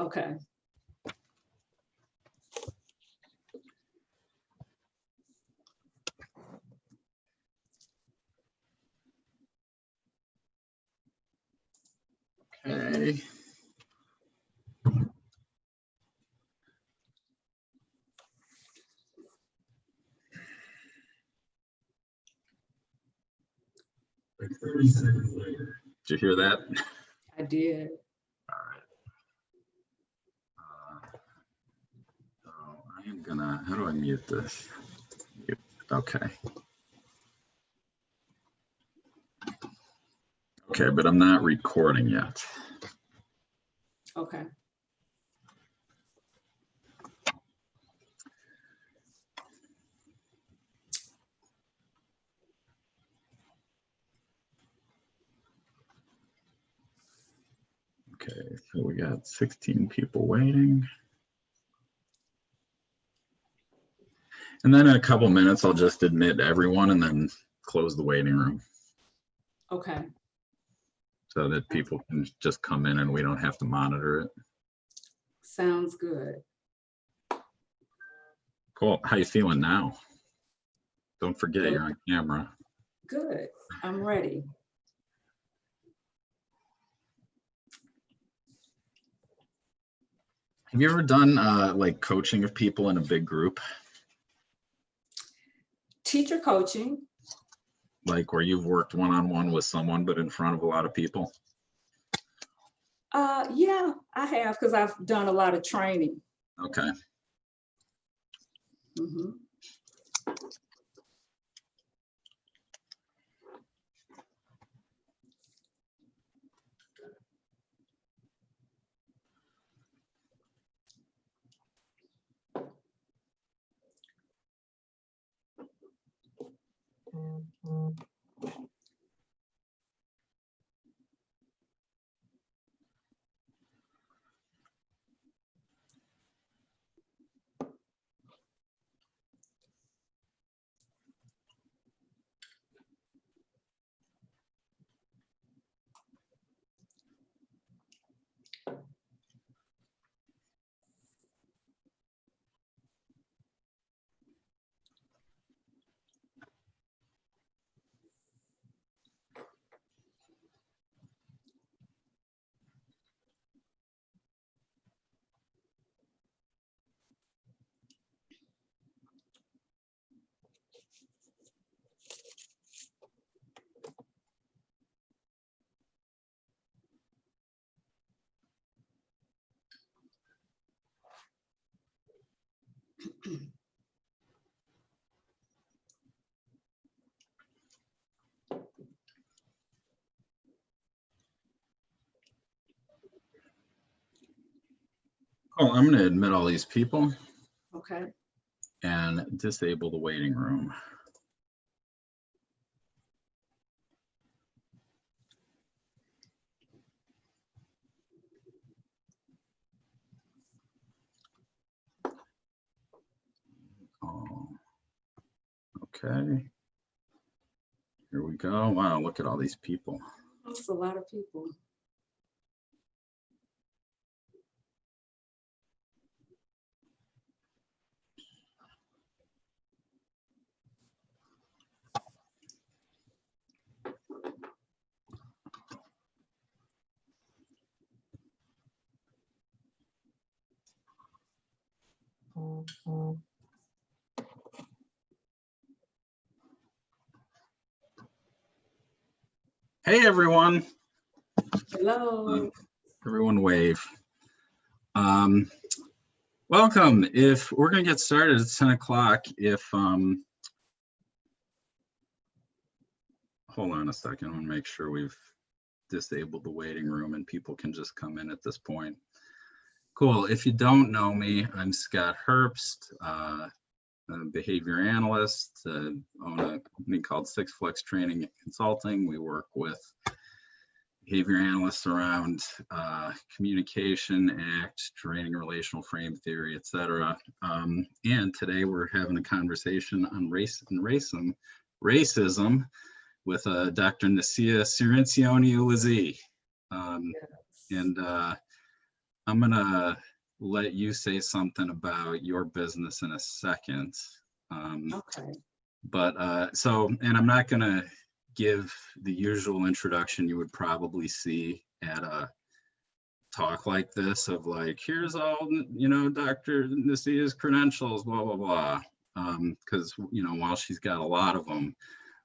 Okay. Okay. Like 30 seconds later. Did you hear that? I did. All right. So I am gonna, how do I mute this? Mute. Okay. Okay, but I'm not recording yet. Okay. Okay, so we got 16 people waiting. And then in a couple minutes, I'll just admit everyone and then close the waiting room Okay. so that people can just come in and we don't have to monitor it. Sounds good. Cool. How you feeling now? Don't forget you're on camera. Good. I'm ready. Have you ever done like coaching of people in a big group? Teacher coaching. Like where you've worked one-on-one with someone, but in front of a lot of people? Yeah, I have, because I've done a lot of training. Okay. Mm-hmm. Cool. I'm going to admit all these people Okay. and disable the waiting room. Oh, okay. Here we go. Wow, look at all these people. That's a lot of people. Hey, everyone. Hello. Everyone wave. Welcome. If we're going to get started at 10 o'clock, hold on a second, I want to make sure we've disabled the waiting room and people can just come in at this point. Cool. If you don't know me, I'm Scott Herbst, a behavior analyst, own a company called Six Flex Training and Consulting. We work with behavior analysts around communication, ACT, training, relational frame theory, etc. And today we're having a conversation on race and racism with Dr. Nasiah Cirincione-Ulezi. And I'm gonna let you say something about your business in a second. Okay. And I'm not gonna give the usual introduction you would probably see at a talk like this of like, here's all, Dr. Nasiah's credentials, blah, blah, blah. Because, while she's got a lot of them,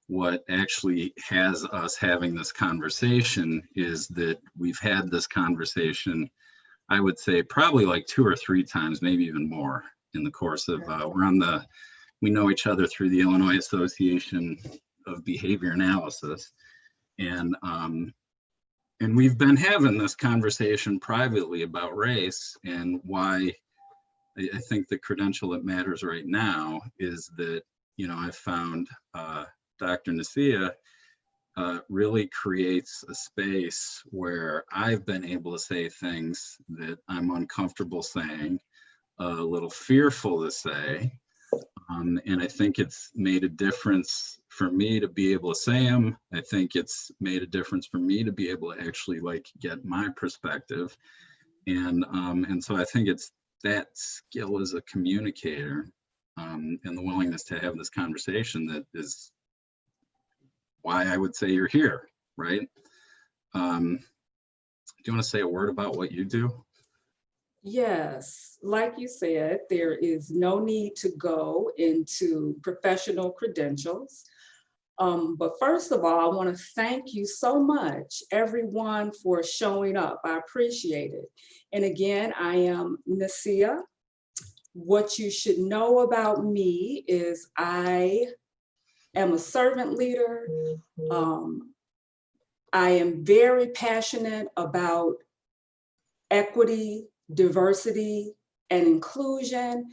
what actually has us having this conversation is that we've had this conversation, I would say probably like 2 or 3 times, maybe even more in the course of, we know each other through the Illinois Association of Behavior Analysis. And we've been having this conversation privately about race, and why I think the credential that matters right now is that, I found Dr. Nasiah really creates a space where I've been able to say things that I'm uncomfortable saying, a little fearful to say. And I think it's made a difference for me to be able to say them. I think it's made a difference for me to be able to actually get my perspective. And so I think it's that skill as a communicator, and the willingness to have this conversation that is why I would say you're here, right? Do you want to say a word about what you do? Yes, like you said, there is no need to go into professional credentials. But first of all, I want to thank you so much, everyone, for showing up. I appreciate it. And again, I am Nasiah. What you should know about me is I am a servant leader. I am very passionate about equity, diversity, and inclusion.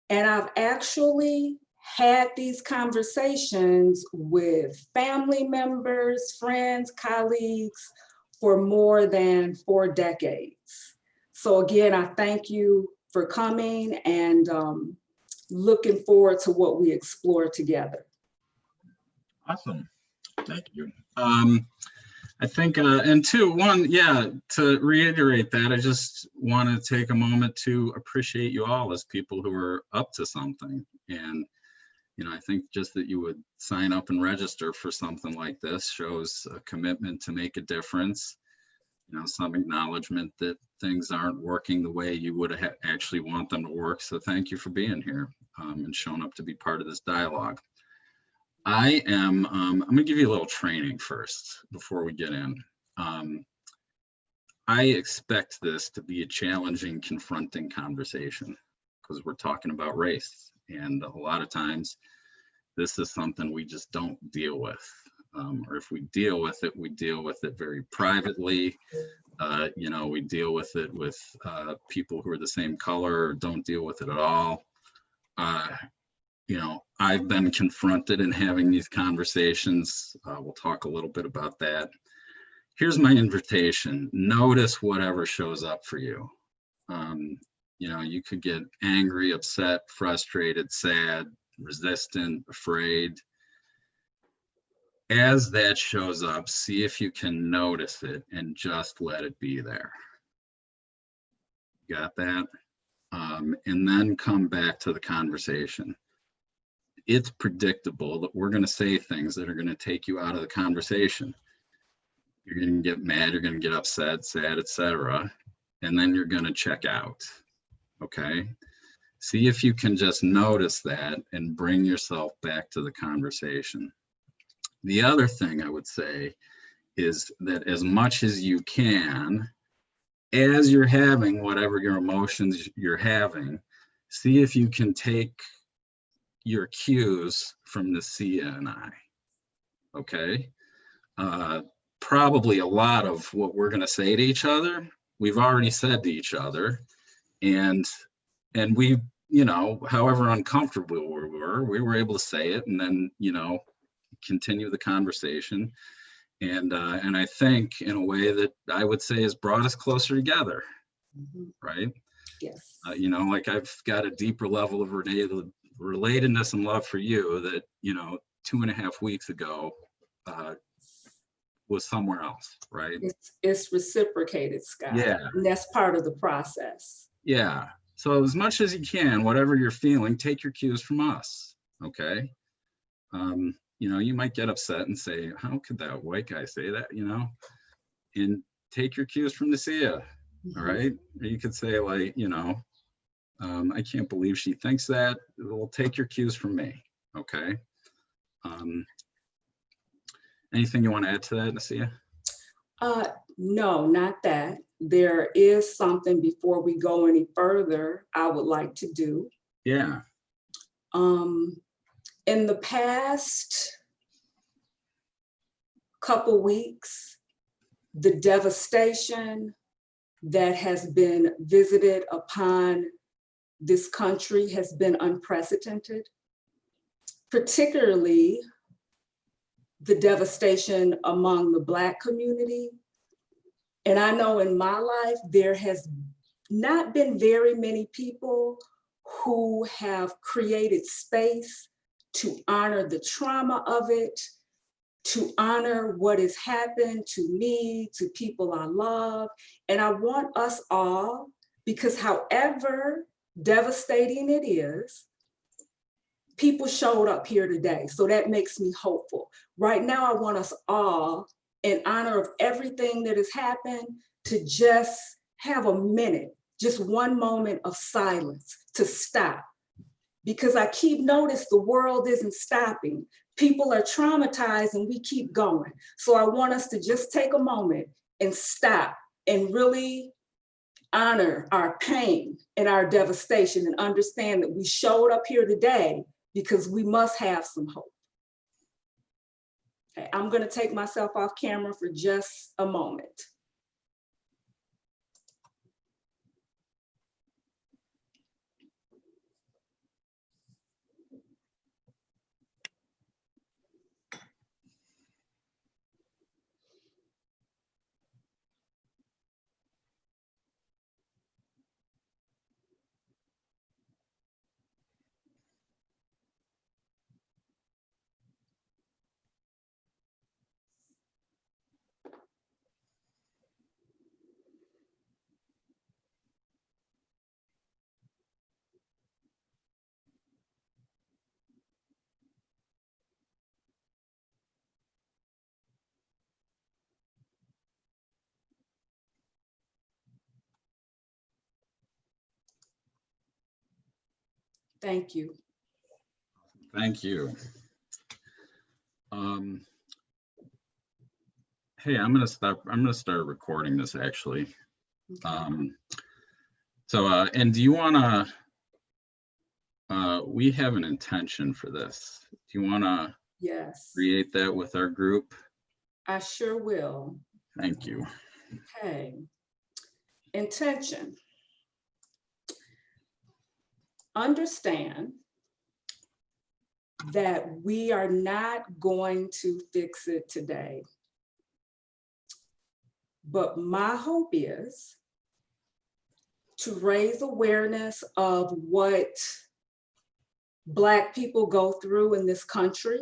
And I've actually had these conversations with family members, friends, colleagues for more than 4 decades. So again, I thank you for coming, and looking forward to what we explore together. Awesome. Thank you. I think, and to reiterate that, I just want to take a moment to appreciate you all as people who are up to something. And, I think just that you would sign up and register for something like this shows a commitment to make a difference, some acknowledgement that things aren't working the way you would actually want them to work. So thank you for being here, and showing up to be part of this dialogue. I'm going to give you a little training first before we get in. I expect this to be a challenging, confronting conversation because we're talking about race. And a lot of times this is something we just don't deal with. Or if we deal with it, we deal with it very privately. We deal with it with people who are the same color, or don't deal with it at all. I've been confronted in having these conversations. We'll talk a little bit about that. Here's my invitation. Notice whatever shows up for you. You could get angry, upset, frustrated, sad, resistant, afraid. As that shows up, see if you can notice it and just let it be there. Got that? And then come back to the conversation. It's predictable that we're going to say things that are going to take you out of the conversation. You're going to get mad, you're going to get upset, sad, etc. And then you're going to check out. Okay? See if you can just notice that and bring yourself back to the conversation. The other thing I would say is that as much as you can, as you're having whatever your emotions you're having, see if you can take your cues from Nasiah and I, okay? Probably a lot of what we're gonna say to each other, we've already said to each other, and we, however uncomfortable we were able to say it, and then, continue the conversation. And I think in a way that I would say has brought us closer together, right? Yes. I've got a deeper level of relatedness and love for you that 2.5 weeks ago was somewhere else, right? It's reciprocated, Scott. Yeah, And that's part of the process. yeah. So as much as you can, whatever you're feeling, take your cues from us, okay? You know, you might get upset and say, how could that white guy say that, you know? And take your cues from Nasiah, all right? Or you could say like, you know, I can't believe she thinks that. Well, take your cues from me, okay? Anything you want to add to that, Nasiah? No, not that. There is something before we go any further I would like to do. Yeah. In the past couple weeks, the devastation that has been visited upon this country has been unprecedented, particularly the devastation among the Black community. And I know in my life, there has not been very many people who have created space to honor the trauma of it, to honor what has happened to me, to people I love. And I want us all, because however devastating it is, people showed up here today. So that makes me hopeful. Right now, I want us all, in honor of everything that has happened, to just have a minute, just one moment of silence to stop. Because I keep noticing the world isn't stopping. People are traumatized and we keep going. So I want us to just take a moment and stop and really honor our pain and our devastation and understand that we showed up here today because we must have some hope. Okay, I'm gonna take myself off camera for just a moment. Thank you. Thank you. Hey, I'm gonna start recording this actually. Okay. And do you wanna, we have an intention for this. Do you wanna Yes, create that with our group? I sure will. Thank you. Okay. Intention. Understand that we are not going to fix it today. But my hope is to raise awareness of what Black people go through in this country,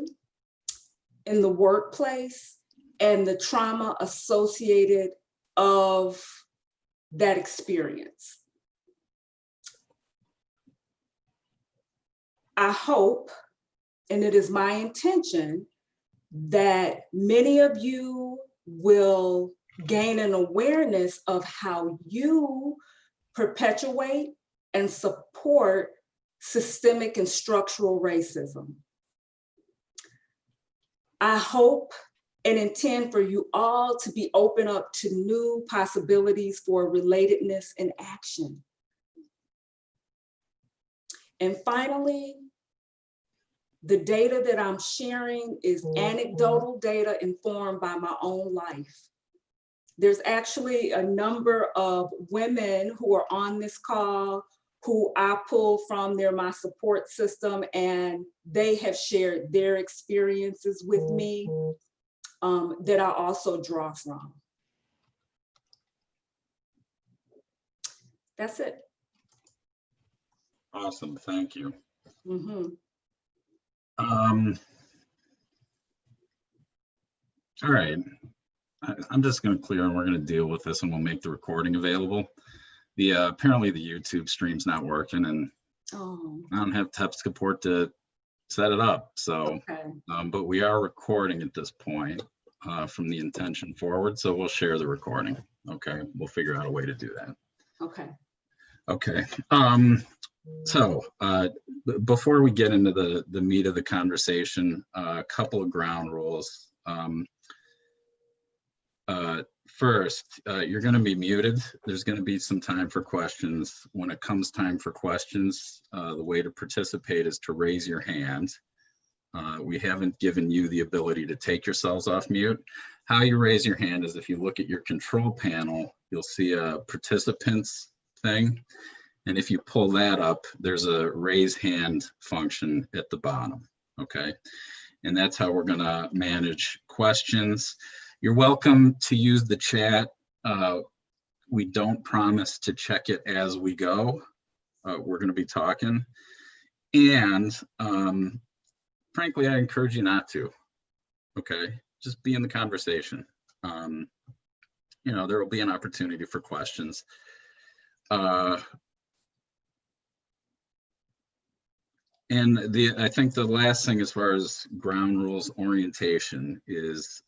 in the workplace, and the trauma associated of that experience. I hope, and it is my intention, that many of you will gain an awareness of how you perpetuate and support systemic and structural racism. I hope and intend for you all to be open up to new possibilities for relatedness and action. And finally, the data that I'm sharing is anecdotal data informed by my own life. There's actually a number of women who are on this call who I pull from my support system, and they have shared their experiences with me that I also draw from. That's it. Awesome, thank you. Mm-hmm. All right. I'm just going to clear and we're going to deal with this and we'll make the recording available. The apparently the YouTube stream's not working and Oh, I don't have tech support to set it up. So, okay. but we are recording at this point from the intention forward. So we'll share the recording. Okay. We'll figure out a way to do that. Okay. Okay. So before we get into the meat of the conversation, a couple of ground rules. First, you're going to be muted. There's going to be some time for questions. When it comes time for questions, the way to participate is to raise your hand. We haven't given you the ability to take yourselves off mute. How you raise your hand is if you look at your control panel, you'll see a participants thing. And if you pull that up, there's a raise hand function at the bottom, okay? And that's how we're gonna manage questions. You're welcome to use the chat. We don't promise to check it as we go. We're gonna be talking. And frankly, I encourage you not to, okay? Just be in the conversation. You know, there will be an opportunity for questions. And I think the last thing as far as ground rules orientation is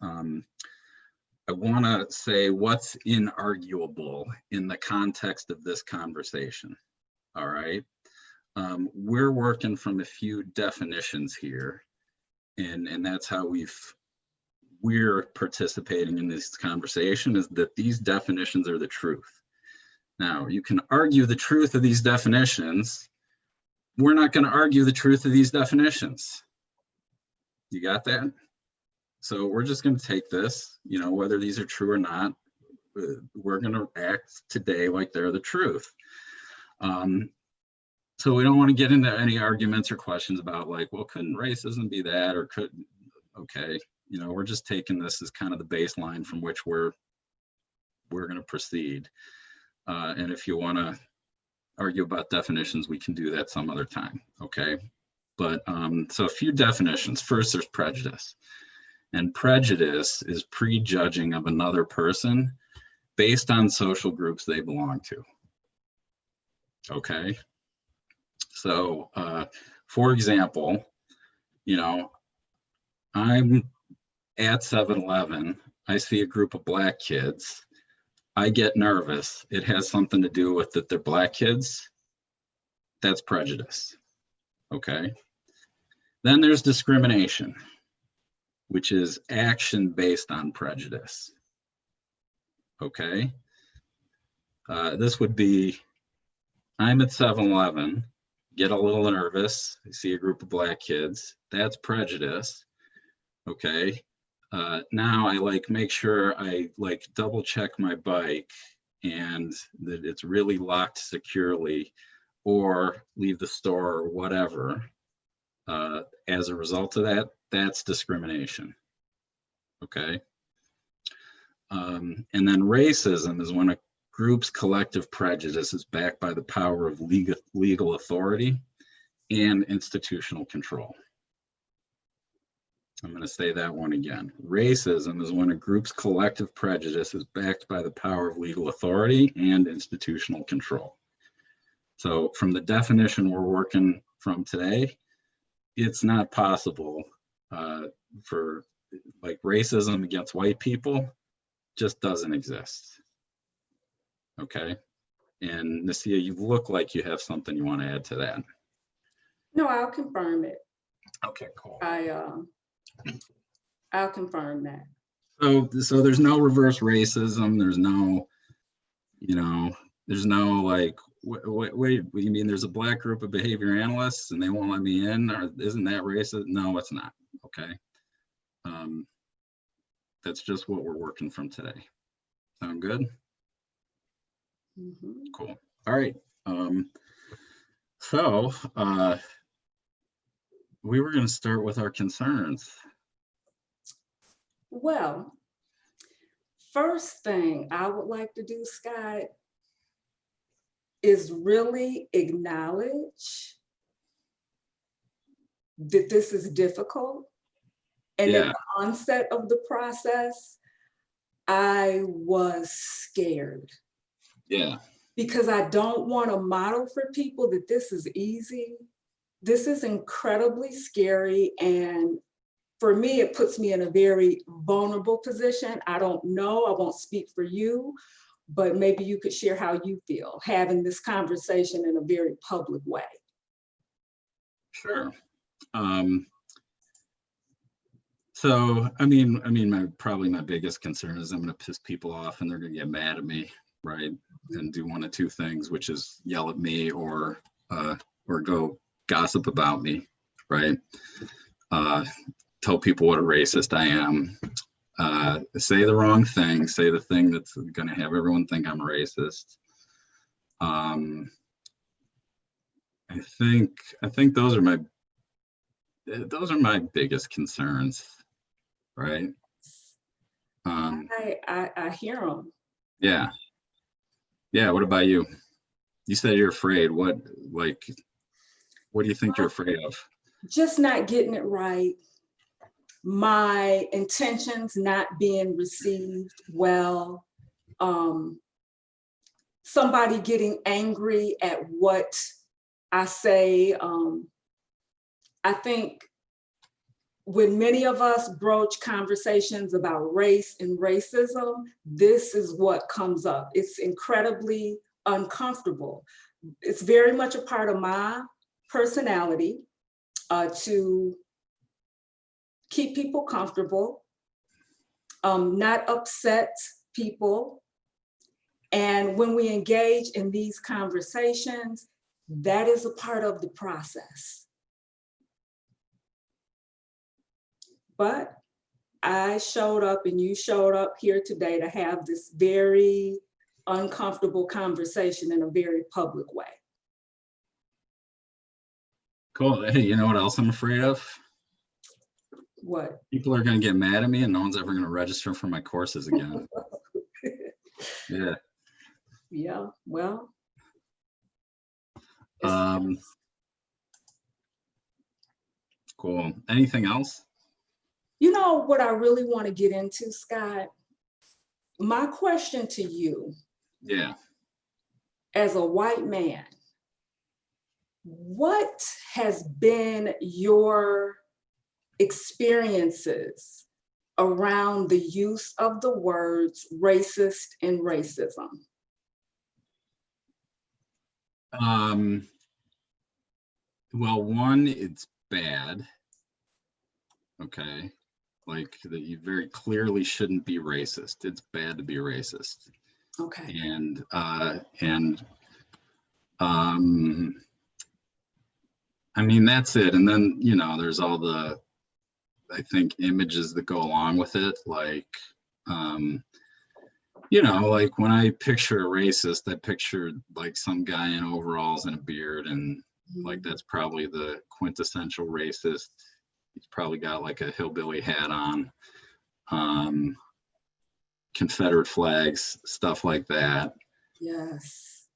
I want to say what's inarguable in the context of this conversation. All right. We're working from a few definitions here, and that's how we're participating in this conversation, is that these definitions are the truth. Now, you can argue the truth of these definitions. We're not going to argue the truth of these definitions. You got that? So we're just going to take this, you know, whether these are true or not, we're going to act today like they're the truth. So we don't want to get into any arguments or questions about like, well, couldn't racism be that, or could, okay, you know, we're just taking this as kind of the baseline from which we're going to proceed. And if you want to argue about definitions, we can do that some other time, okay? But so a few definitions. First, there's prejudice. And prejudice is prejudging of another person based on social groups they belong to, okay? So for example, you know, I'm at 7-Eleven, I see a group of Black kids, I get nervous. It has something to do with that they're Black kids. That's prejudice, okay? Then there's discrimination, which is action based on prejudice, okay? This would be, I'm at 7-Eleven, get a little nervous, I see a group of Black kids, that's prejudice, okay? Now I like make sure I like double check my bike and that it's really locked securely, or leave the store or whatever. As a result of that, that's discrimination, okay? And then racism is when a group's collective prejudice is backed by the power of legal authority and institutional control. I'm going to say that one again. Racism is when a group's collective prejudice is backed by the power of legal authority and institutional control. So from the definition we're working from today, it's not possible for like racism against white people just doesn't exist. Okay. And Nasiah, you look like you have something you want to add to that. No, I'll confirm it. Okay, cool. I'll confirm that. So there's no reverse racism. There's no, you know, there's no like, wait, you mean there's a Black group of behavior analysts and they won't let me in? Or isn't that racist? No, it's not. Okay. That's just what we're working from today. Sound good? Mm-hmm. Cool. All right. So we were going to start with our concerns. Well, first thing I would like to do, Scott, is really acknowledge that this is difficult. And at the onset of the process, I was scared Yeah. because I don't want to model for people that this is easy. This is incredibly scary. And for me, it puts me in a very vulnerable position. I don't know, I won't speak for you, but maybe you could share how you feel having this conversation in a very public way. Sure. So, I mean, probably my biggest concern is I'm going to piss people off and they're going to get mad at me, right? And do one of two things, which is yell at me or go gossip about me, right? Tell people what a racist I am. Say the wrong thing, say the thing that's going to have everyone think I'm a racist. I think those are my biggest concerns, right? I hear them. Yeah. What about you? You said you're afraid. What do you think you're afraid of? Just not getting it right. My intentions not being received well. Somebody getting angry at what I say. I think when many of us broach conversations about race and racism, this is what comes up. It's incredibly uncomfortable. It's very much a part of my personality to keep people comfortable, not upset people. And when we engage in these conversations, that is a part of the process. But I showed up and you showed up here today to have this very uncomfortable conversation in a very public way. Cool. Hey, you know what else I'm afraid of? What? People are going to get mad at me and no one's ever going to register for my courses again. Yeah. Yeah, well. Cool. Anything else? You know what I really want to get into, Scott? My question to you, yeah, as a white man, what has been your experiences around the use of the words racist and racism? Well, one, it's bad. Okay. Like that you very clearly shouldn't be racist. It's bad to be racist. Okay. And I mean, that's it. And then, there's all the, I think, images that go along with it. Like, like when I picture a racist, I picture like some guy in overalls and a beard. And like, that's probably the quintessential racist. He's probably got like a hillbilly hat on, Confederate flags, stuff like that. Yes.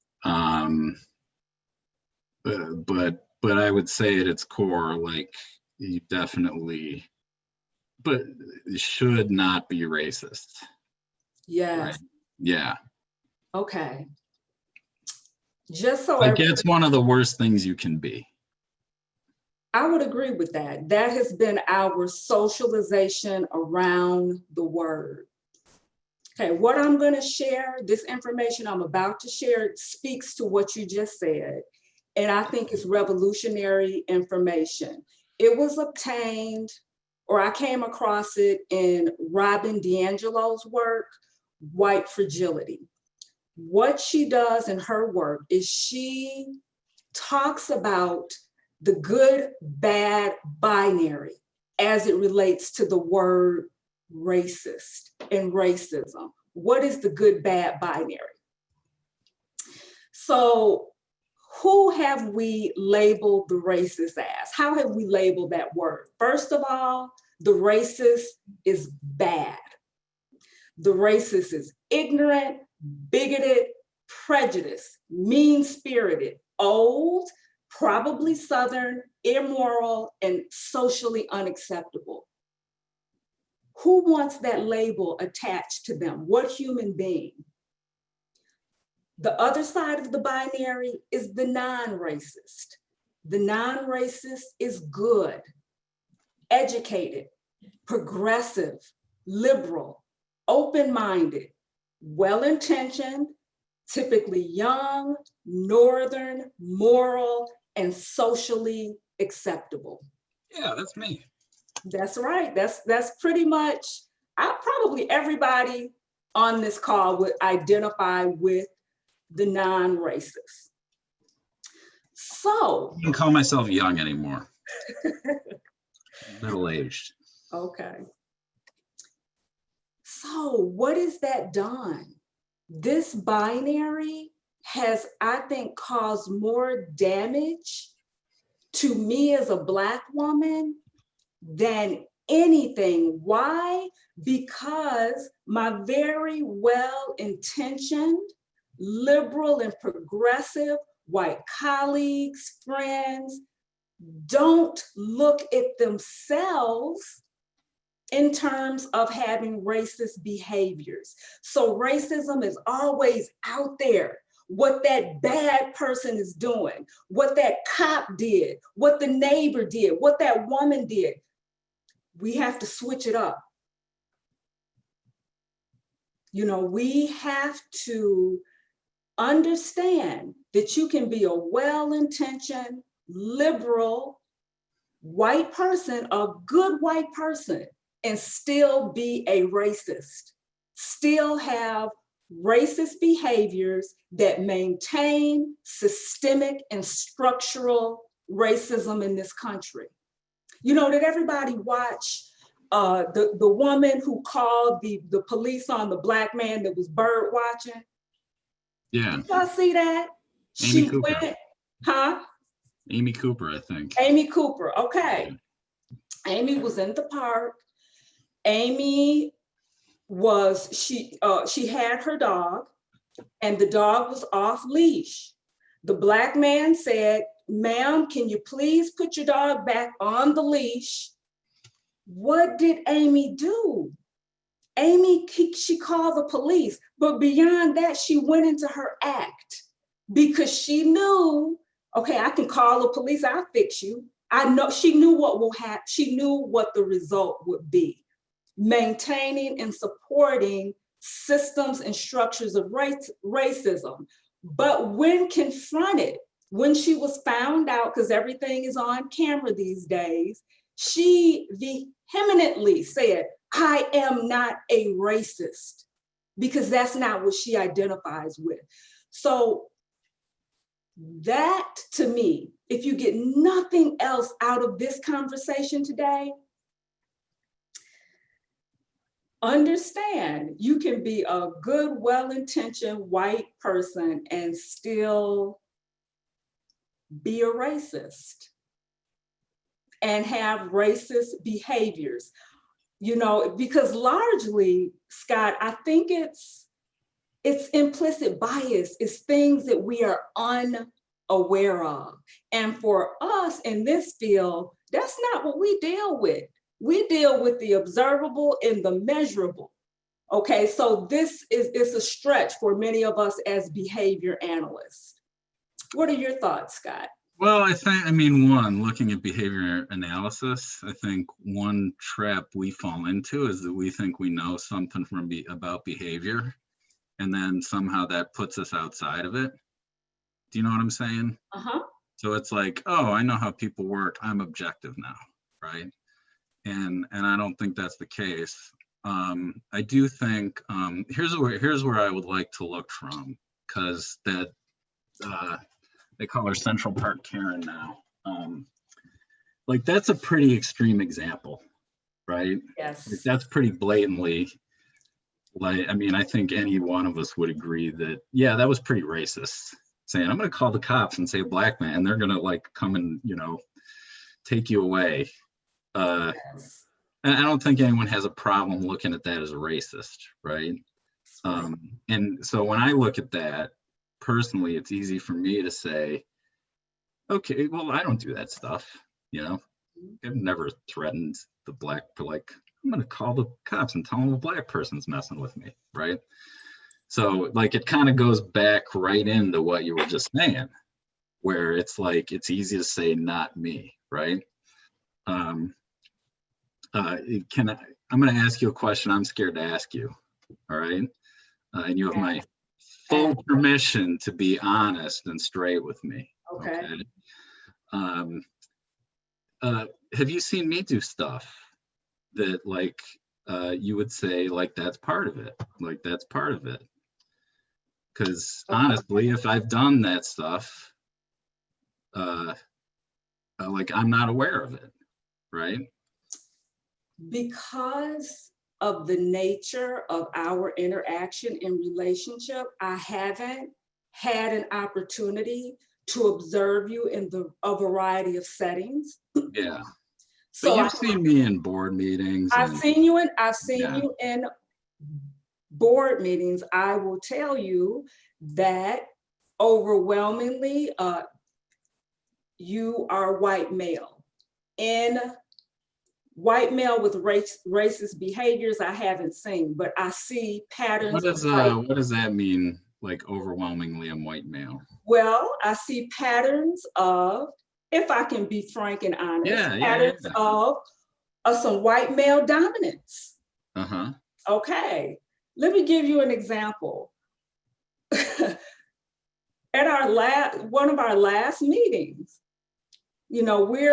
But I would say at its core, like you definitely, but should not be racist. Yes. Right? Yeah. Okay. Just so like it's one of the worst things you can be. I would agree with that. That has been our socialization around the word. Okay, what I'm going to share, this information I'm about to share, speaks to what you just said. And I think it's revolutionary information. It was obtained, or I came across it in Robin DiAngelo's work, White Fragility. What she does in her work is she talks about the good, bad binary as it relates to the word racist and racism. What is the good, bad binary? So who have we labeled the racist as? How have we labeled that word? First of all, the racist is bad. The racist is ignorant, bigoted, prejudiced, mean-spirited, old, probably Southern, immoral, and socially unacceptable. Who wants that label attached to them? What human being? The other side of the binary is the non-racist. The non-racist is good, educated, progressive, liberal, open-minded, well-intentioned, typically young, northern, moral, and socially acceptable. Yeah, that's me. That's right. That's pretty much, probably everybody on this call would identify with the non-racist. So I don't call myself young anymore. Middle-aged. okay. So what has that done? This binary has, I think, caused more damage to me as a Black woman than anything. Why? Because my very well-intentioned, liberal and progressive white colleagues, friends, don't look at themselves in terms of having racist behaviors. So racism is always out there. What that bad person is doing, what that cop did, what the neighbor did, what that woman did. We have to switch it up. You know, we have to understand that you can be a well-intentioned, liberal, white person, a good white person, and still be a racist, still have racist behaviors that maintain systemic and structural racism in this country. You know, did everybody watch the woman who called the police on the Black man that was bird watching? Yeah. Did y'all see that? Amy Cooper. Went, huh? Amy Cooper, I think. Amy Cooper, okay. Yeah. Amy was in the park. Amy was, she had her dog and the dog was off leash. The Black man said, "Ma'am, can you please put your dog back on the leash?" What did Amy do? Amy, she called the police, but beyond that, she went into her act because she knew, okay, I can call the police, I'll fix you. I know, she knew what will happen. She knew what the result would be. Maintaining and supporting systems and structures of racism. But when confronted, when she was found out, because everything is on camera these days, she vehemently said, "I am not a racist," because that's not what she identifies with. So that, to me, if you get nothing else out of this conversation today, understand you can be a good, well-intentioned white person and still be a racist and have racist behaviors. You know, because largely, Scott, I think it's implicit bias. It's things that we are unaware of. And for us in this field, that's not what we deal with. We deal with the observable and the measurable. Okay, so this is a stretch for many of us as behavior analysts. What are your thoughts, Scott? Well, I mean, one, looking at behavior analysis, I think one trap we fall into is that we think we know something about behavior, and then somehow that puts us outside of it. Do you know what I'm saying? Uh-huh. So it's like, oh, I know how people work. I'm objective now, right? And I don't think that's the case. I do think here's where I would like to look from, because that they call her Central Park Karen now. Like, that's a pretty extreme example, right? Yes. Like, that's pretty blatantly, like, I mean, I think any one of us would agree that, yeah, that was pretty racist. Saying, I'm going to call the cops and say Black man, and they're going to like come and, you know, take you away. Yes. And I don't think anyone has a problem looking at that as a racist, right? And so when I look at that, personally, it's easy for me to say, okay, well, I don't do that stuff, you know. I've never threatened the Black, like, I'm going to call the cops and tell them a black person's messing with me, right? So like it kind of goes back right into what you were just saying, where it's like it's easy to say not me, right? Um, I'm going to ask you a question I'm scared to ask you, all right? And you have my full permission to be honest and straight with me. Okay. Have you seen me do stuff that like you would say like that's part of it, like that's part of it? Because honestly, if I've done that stuff, like I'm not aware of it, right? Because of the nature of our interaction in relationship, I haven't had an opportunity to observe you in a variety of settings. Yeah. So but you've seen me in board meetings. I've seen you in board meetings. I will tell you that overwhelmingly, you are white male. In white male with racist behaviors, I haven't seen, but I see patterns. What does that mean? Like overwhelmingly, I'm white male. Well, I see patterns of, if I can be frank and honest, patterns of some white male dominance. Okay, let me give you an example. At one of our last meetings, you know, we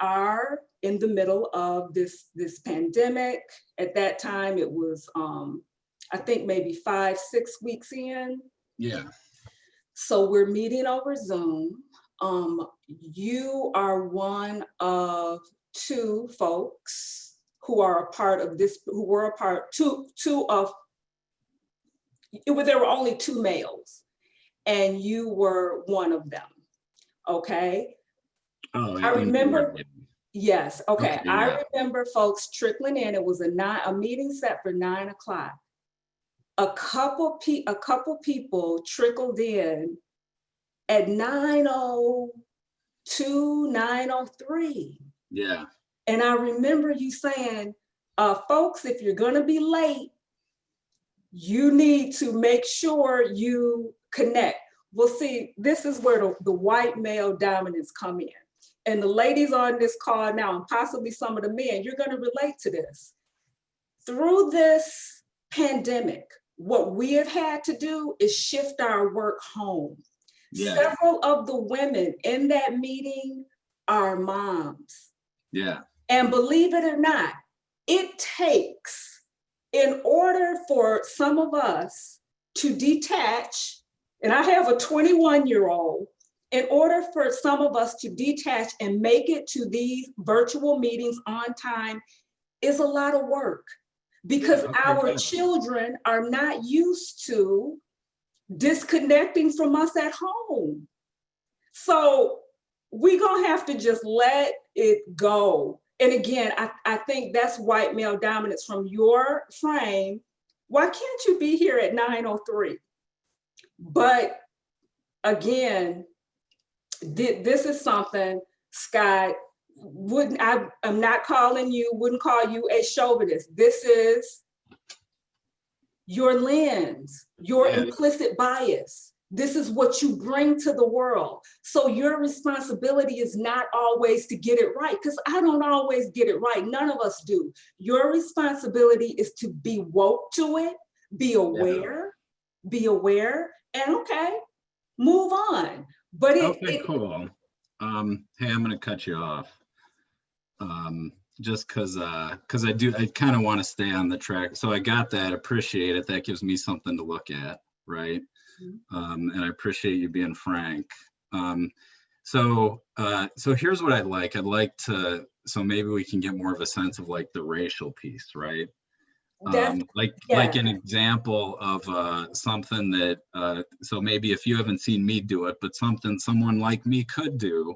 are in the middle of this pandemic. At that time, it was I think maybe 5-6 weeks in. Yeah. So we're meeting over Zoom. You are one of two folks who are a part of this, who were a part, there were only two males, and you were one of them, okay? Oh, I remember, yes, okay. Okay, I yeah. remember folks trickling in. It was a meeting set for 9 o'clock. A couple people trickled in at 9:02, 9:03. Yeah. And I remember you saying, folks, if you're gonna be late, you need to make sure you connect. Well, see, this is where the white male dominance come in. And the ladies on this call now, and possibly some of the men, you're gonna relate to this. Through this pandemic, what we have had to do is shift our work home. Yeah. Several of the women in that meeting are moms. Yeah. And believe it or not, it takes, in order for some of us to detach, and I have a 21-year-old, in order for some of us to detach and make it to these virtual meetings on time is a lot of work, because our children are not used to disconnecting from us at home. So we're gonna have to just let it go. And again, I think that's white male dominance from your frame. Why can't you be here at 9:03? But again, this is something, Scott, I'm not calling you, wouldn't call you a chauvinist. This is your lens, your implicit bias. This is what you bring to the world. So your responsibility is not always to get it right, because I don't always get it right. None of us do. Your responsibility is to be woke to it, be aware, and okay, move on. But cool. Hey, I'm gonna cut you off. Just because I kind of want to stay on the track. So I got that, appreciate it. That gives me something to look at, right? And I appreciate you being frank. So here's what I'd like. So maybe we can get more of a sense of like the racial piece, right? Like an example of something that, so maybe if you haven't seen me do it, but something someone like me could do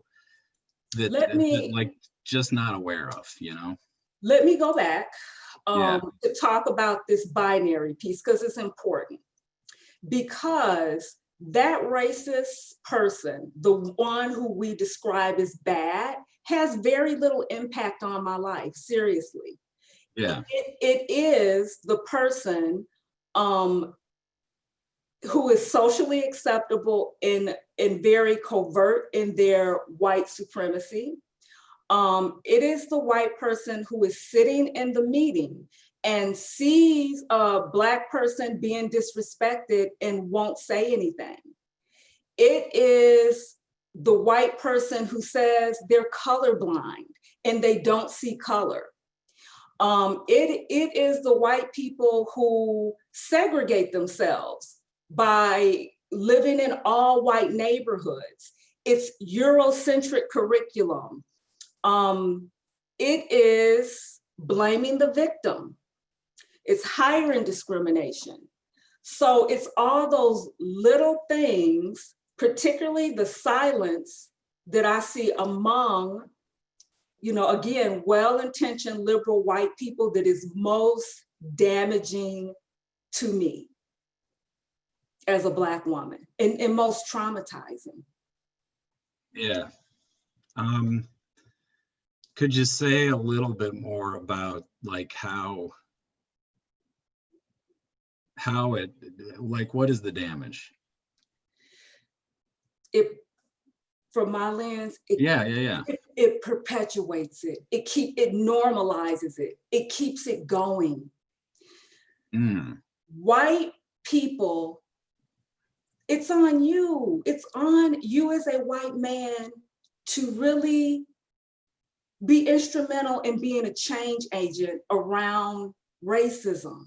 that like just not aware of, you know? Let me go back to talk about this binary piece, because it's important. Because that racist person, the one who we describe as bad, has very little impact on my life, seriously. Yeah. It is the person who is socially acceptable and very covert in their white supremacy. It is the white person who is sitting in the meeting and sees a Black person being disrespected and won't say anything. It is the white person who says they're colorblind and they don't see color. It is the white people who segregate themselves by living in all white neighborhoods. It's Eurocentric curriculum. It is blaming the victim. It's hiring discrimination. So it's all those little things, particularly the silence that I see among, again, well-intentioned liberal white people that is most damaging to me as a Black woman and most traumatizing. Yeah. Could you say a little bit more about like how it, like, what is the damage? From my lens, it perpetuates it. It normalizes it. It keeps it going. White people, it's on you. It's on you as a white man to really be instrumental in being a change agent around racism.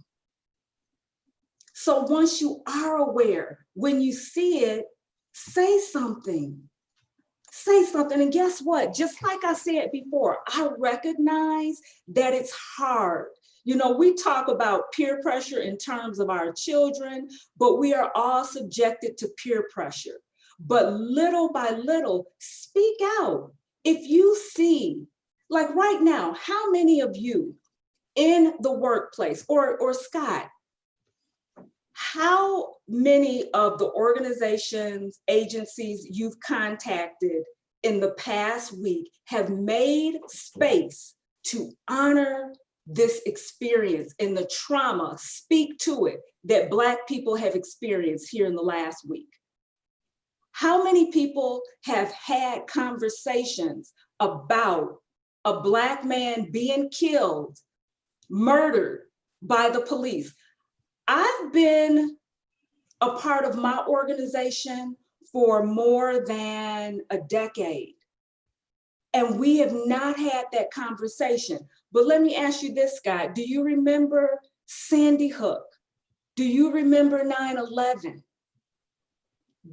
So once you are aware, when you see it, say something. Say something. And guess what? Just like I said before, I recognize that it's hard. We talk about peer pressure in terms of our children, but we are all subjected to peer pressure. But little by little, speak out. If you see, like right now, how many of you in the workplace, or Scott, how many of the organizations, agencies you've contacted in the past week have made space to honor this experience and the trauma, speak to it, that Black people have experienced here in the last week? How many people have had conversations about a Black man being killed, murdered by the police? I've been a part of my organization for more than a decade, and we have not had that conversation. But let me ask you this, Scott. Do you remember Sandy Hook? Do you remember 9/11?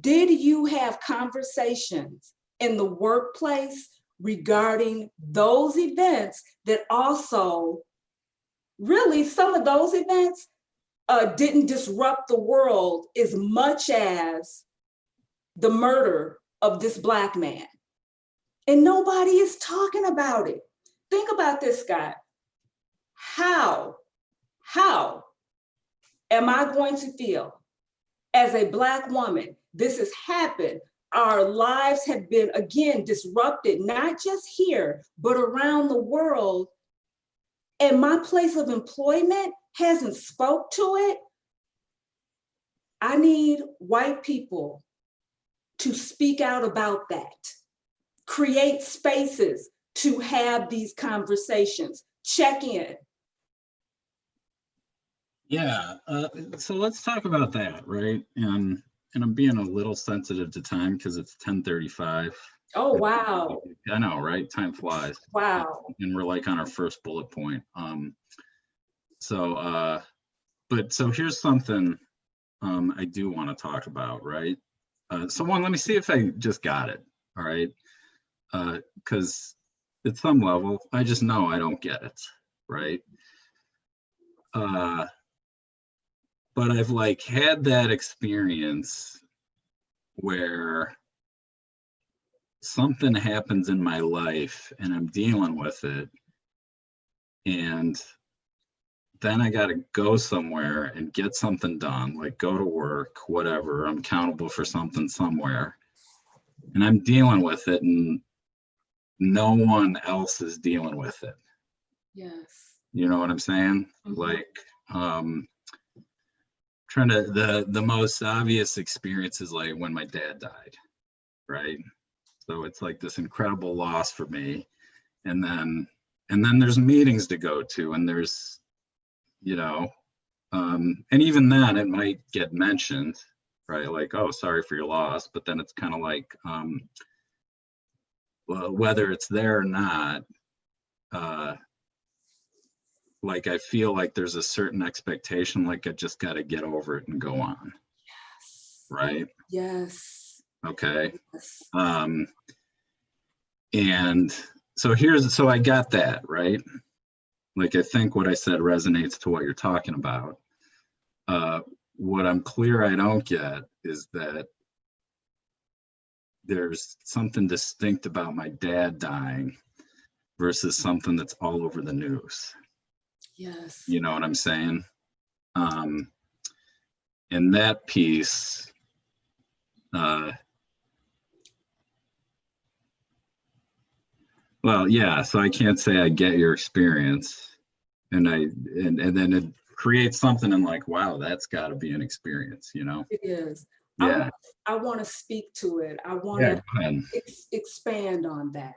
Did you have conversations in the workplace regarding those events that also, really, some of those events didn't disrupt the world as much as the murder of this Black man? And nobody is talking about it. Think about this, Scott. How am I going to feel as a Black woman? This has happened. Our lives have been, again, disrupted, not just here, but around the world. And my place of employment hasn't spoke to it. I need white people to speak out about that. Create spaces to have these conversations. Check in. Yeah. So let's talk about that, right? And I'm being a little sensitive to time because it's 10:35. Oh, wow. I know, right? Time flies. Wow. And we're like on our first bullet point. So here's something I do want to talk about, right? So one, let me see if I just got it, all right? Because at some level, I just know I don't get it, right? But I've like had that experience where something happens in my life and I'm dealing with it, and then I got to go somewhere and get something done, like go to work, whatever. I'm accountable for something somewhere, and I'm dealing with it, and no one else is dealing with it. Yes. You know what I'm saying? Mhm. Like, trying to, the most obvious experience is like when my dad died, right? So it's like this incredible loss for me. And then there's meetings to go to, and there's, you know, and even then it might get mentioned, right? Like, oh, sorry for your loss. But then it's kind of like, well, whether it's there or not, like I feel like there's a certain expectation, like I just got to get over it and go on, right? Yes. Okay. Yes. And so so I got that, right? Like I think what I said resonates to what you're talking about. What I'm clear I don't get is that there's something distinct about my dad dying versus something that's all over the news. Yes. You know what I'm saying? And that piece, well, yeah, so I can't say I get your experience, and then it creates something and like, wow, that's got to be an experience, you know? It is. Yeah, I want to speak to it. I want yeah, to go ahead. expand on that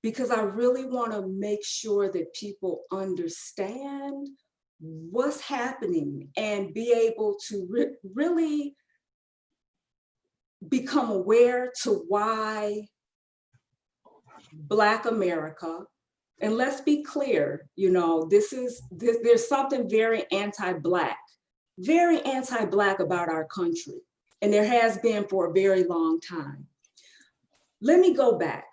because I really want to make sure that people understand what's happening and be able to really become aware to why Black America, and let's be clear, you know, there's something very anti-Black about our country. And there has been for a very long time. Let me go back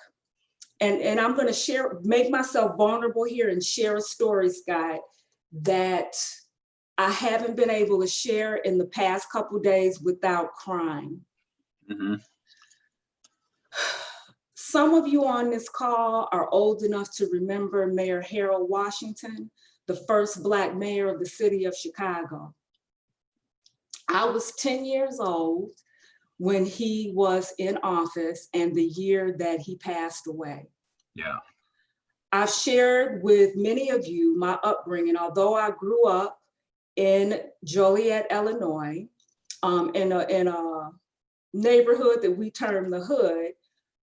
and I'm going to make myself vulnerable here and share a story, Scott, that I haven't been able to share in the past couple days without crying. Mm-hmm. Some of you on this call are old enough to remember Mayor Harold Washington, the first Black mayor of the city of Chicago. I was 10 years old when he was in office and the year that he passed away. Yeah. I've shared with many of you my upbringing, although I grew up in Joliet, Illinois, in a neighborhood that we term the hood.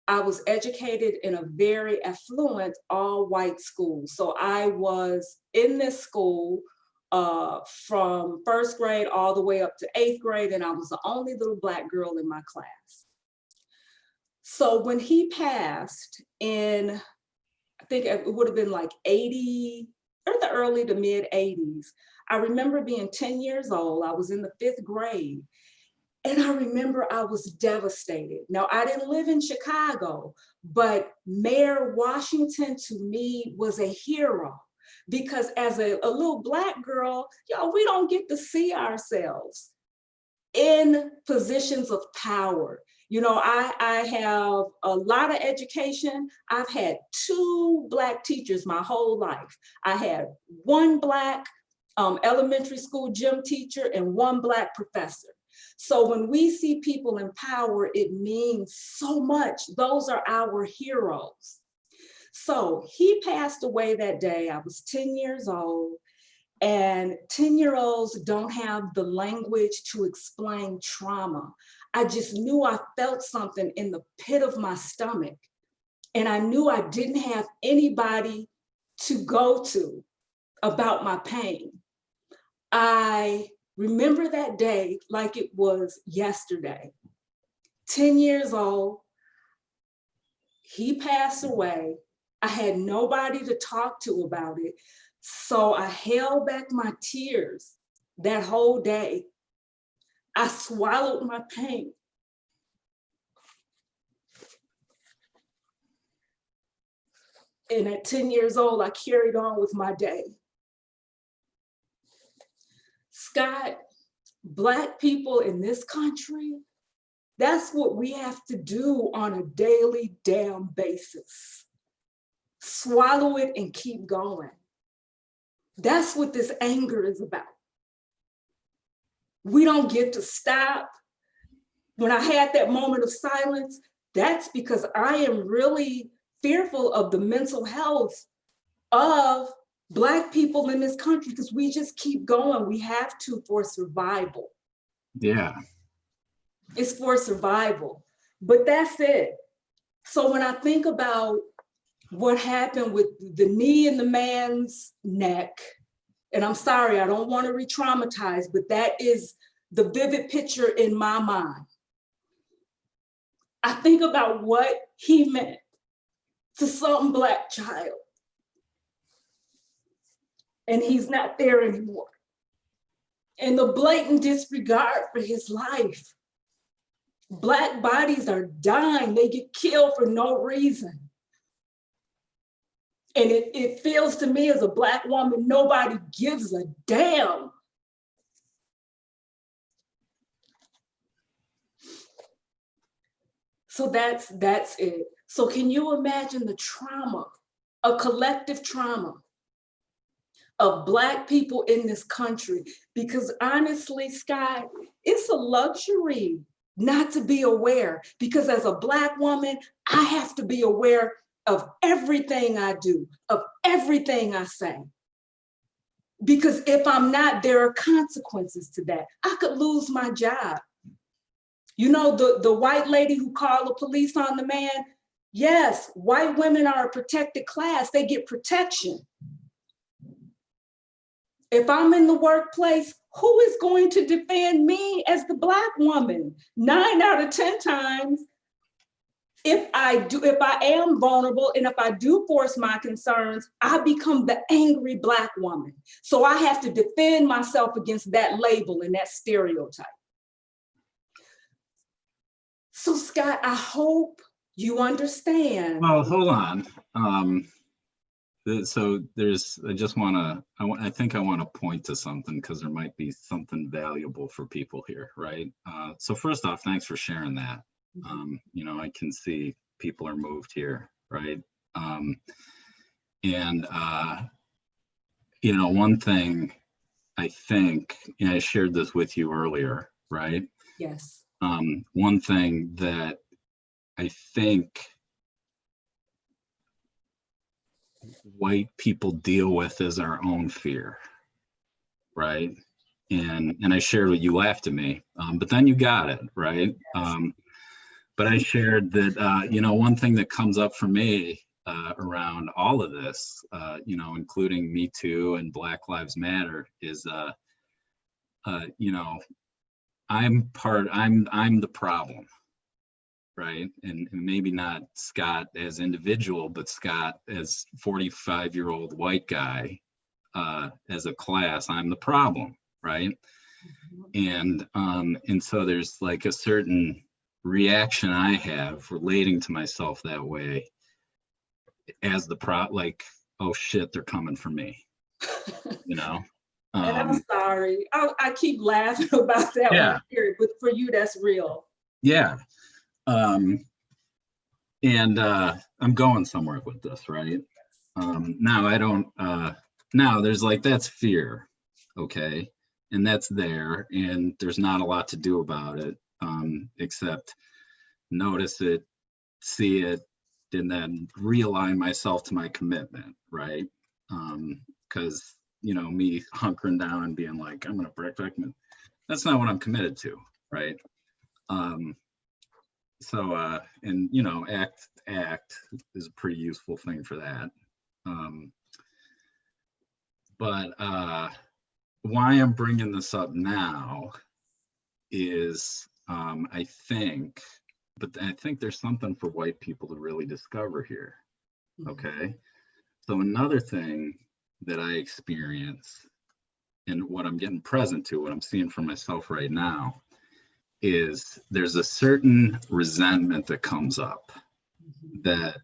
I was educated in a very affluent all-white school. So I was in this school from first grade all the way up to 8th grade, and I was the only little Black girl in my class. So when he passed in, I think it would have been like 80 or the early to mid 80s, I remember being 10 years old. I was in the 5th grade. And I remember I was devastated. Now, I didn't live in Chicago, but Mayor Washington to me was a hero because as a little Black girl, y'all, we don't get to see ourselves in positions of power. You know, I have a lot of education. I've had 2 Black teachers my whole life. I had 1 Black elementary school gym teacher and 1 Black professor. So when we see people in power, it means so much. Those are our heroes. So he passed away that day. I was 10 years old, and 10-year-olds don't have the language to explain trauma. I just knew I felt something in the pit of my stomach, and I knew I didn't have anybody to go to about my pain. I remember that day like it was yesterday. 10 years old, he passed away. I had nobody to talk to about it. So I held back my tears that whole day. I swallowed my pain. And at 10 years old, I carried on with my day. Scott, Black people in this country, that's what we have to do on a daily damn basis. Swallow it and keep going. That's what this anger is about. We don't get to stop. When I had that moment of silence, that's because I am really fearful of the mental health of Black people in this country, because we just keep going. We have to for survival. Yeah. It's for survival, but that's it. So when I think about what happened with the knee in the man's neck, and I'm sorry, I don't want to re-traumatize, but that is the vivid picture in my mind. I think about what he meant to some Black child, and he's not there anymore. And the blatant disregard for his life. Black bodies are dying. They get killed for no reason. And it feels to me as a Black woman, nobody gives a damn. So that's it. So can you imagine the trauma, a collective trauma of Black people in this country? Because honestly, Sky, it's a luxury not to be aware, because as a Black woman, I have to be aware of everything I do, of everything I say. Because if I'm not, there are consequences to that. I could lose my job. You know, the white lady who called the police on the man, yes, white women are a protected class. They get protection. If I'm in the workplace, who is going to defend me as the Black woman? 9 out of 10 times, if I am vulnerable and if I do force my concerns, I become the angry Black woman. So I have to defend myself against that label and that stereotype. So Scott, I hope you understand. Well, hold on. So I think I want to point to something, because there might be something valuable for people here, right? So first off, thanks for sharing that. I can see people are moved here, right? One thing I think, and I shared this with you earlier, right? Yes. One thing that I think white people deal with is our own fear, right? And I shared what you laughed at me, but then you got it, right? Yes. But I shared that, one thing that comes up for me around all of this, including Me Too and Black Lives Matter, is, I'm the problem, right? And maybe not Scott as individual, but Scott as 45-year-old white guy, as a class, I'm the problem, right? And so there's like a certain reaction I have relating to myself that way as the like, oh shit, they're coming for me, And I'm sorry, I keep laughing about that one period, but for you, that's real. Yeah. I'm going somewhere with this, right? Now there's like, that's fear, okay? And that's there, and there's not a lot to do about it, except notice it, see it, and then realign myself to my commitment, right? Because, me hunkering down and being like, I'm gonna break back, that's not what I'm committed to, right? Act is a pretty useful thing for that. But why I'm bringing this up now is, I think there's something for white people to really discover here, okay? So another thing that I experience, and what I'm getting present to, what I'm seeing for myself right now, is there's a certain resentment that comes up that,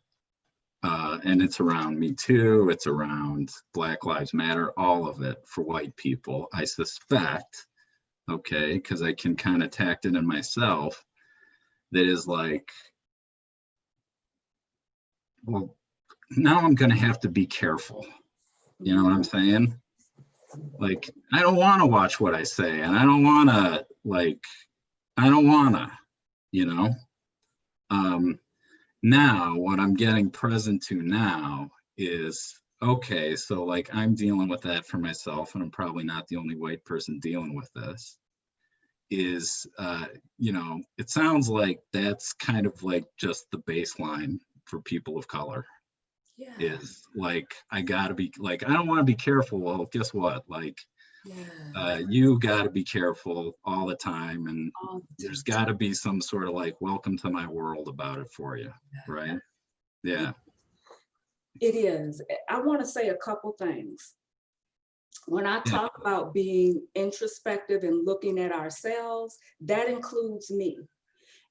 and it's around Me Too, it's around Black Lives Matter, all of it for white people, I suspect, okay, because I can kind of tact it in myself, that is like, well, now I'm going to have to be careful. You know what I'm saying? Like, I don't want to watch what I say, and I don't want to, now what I'm getting present to now is, okay, so like I'm dealing with that for myself, and I'm probably not the only white person dealing with this, is, it sounds like that's kind of like just the baseline for people of color, Yeah, is like, I gotta be like, I don't want to be careful. Well, guess what? Like, yeah, you gotta be careful all the time, and all the there's time. gotta be some sort of like, welcome to my world about it for you, right? Yeah, It is. I want to say a couple things. When I yeah, talk about being introspective and looking at ourselves, that includes me.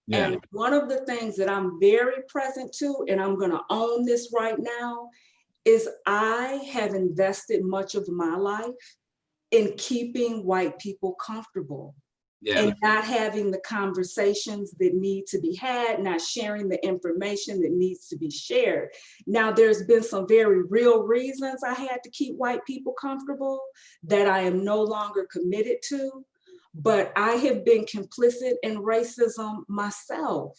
yeah, And one of the things that I'm very present to, and I'm going to own this right now, is I have invested much of my life in keeping white people comfortable yeah, and not having the conversations that need to be had, not sharing the information that needs to be shared. Now, there's been some very real reasons I had to keep white people comfortable that I am no longer committed to, but I have been complicit in racism myself.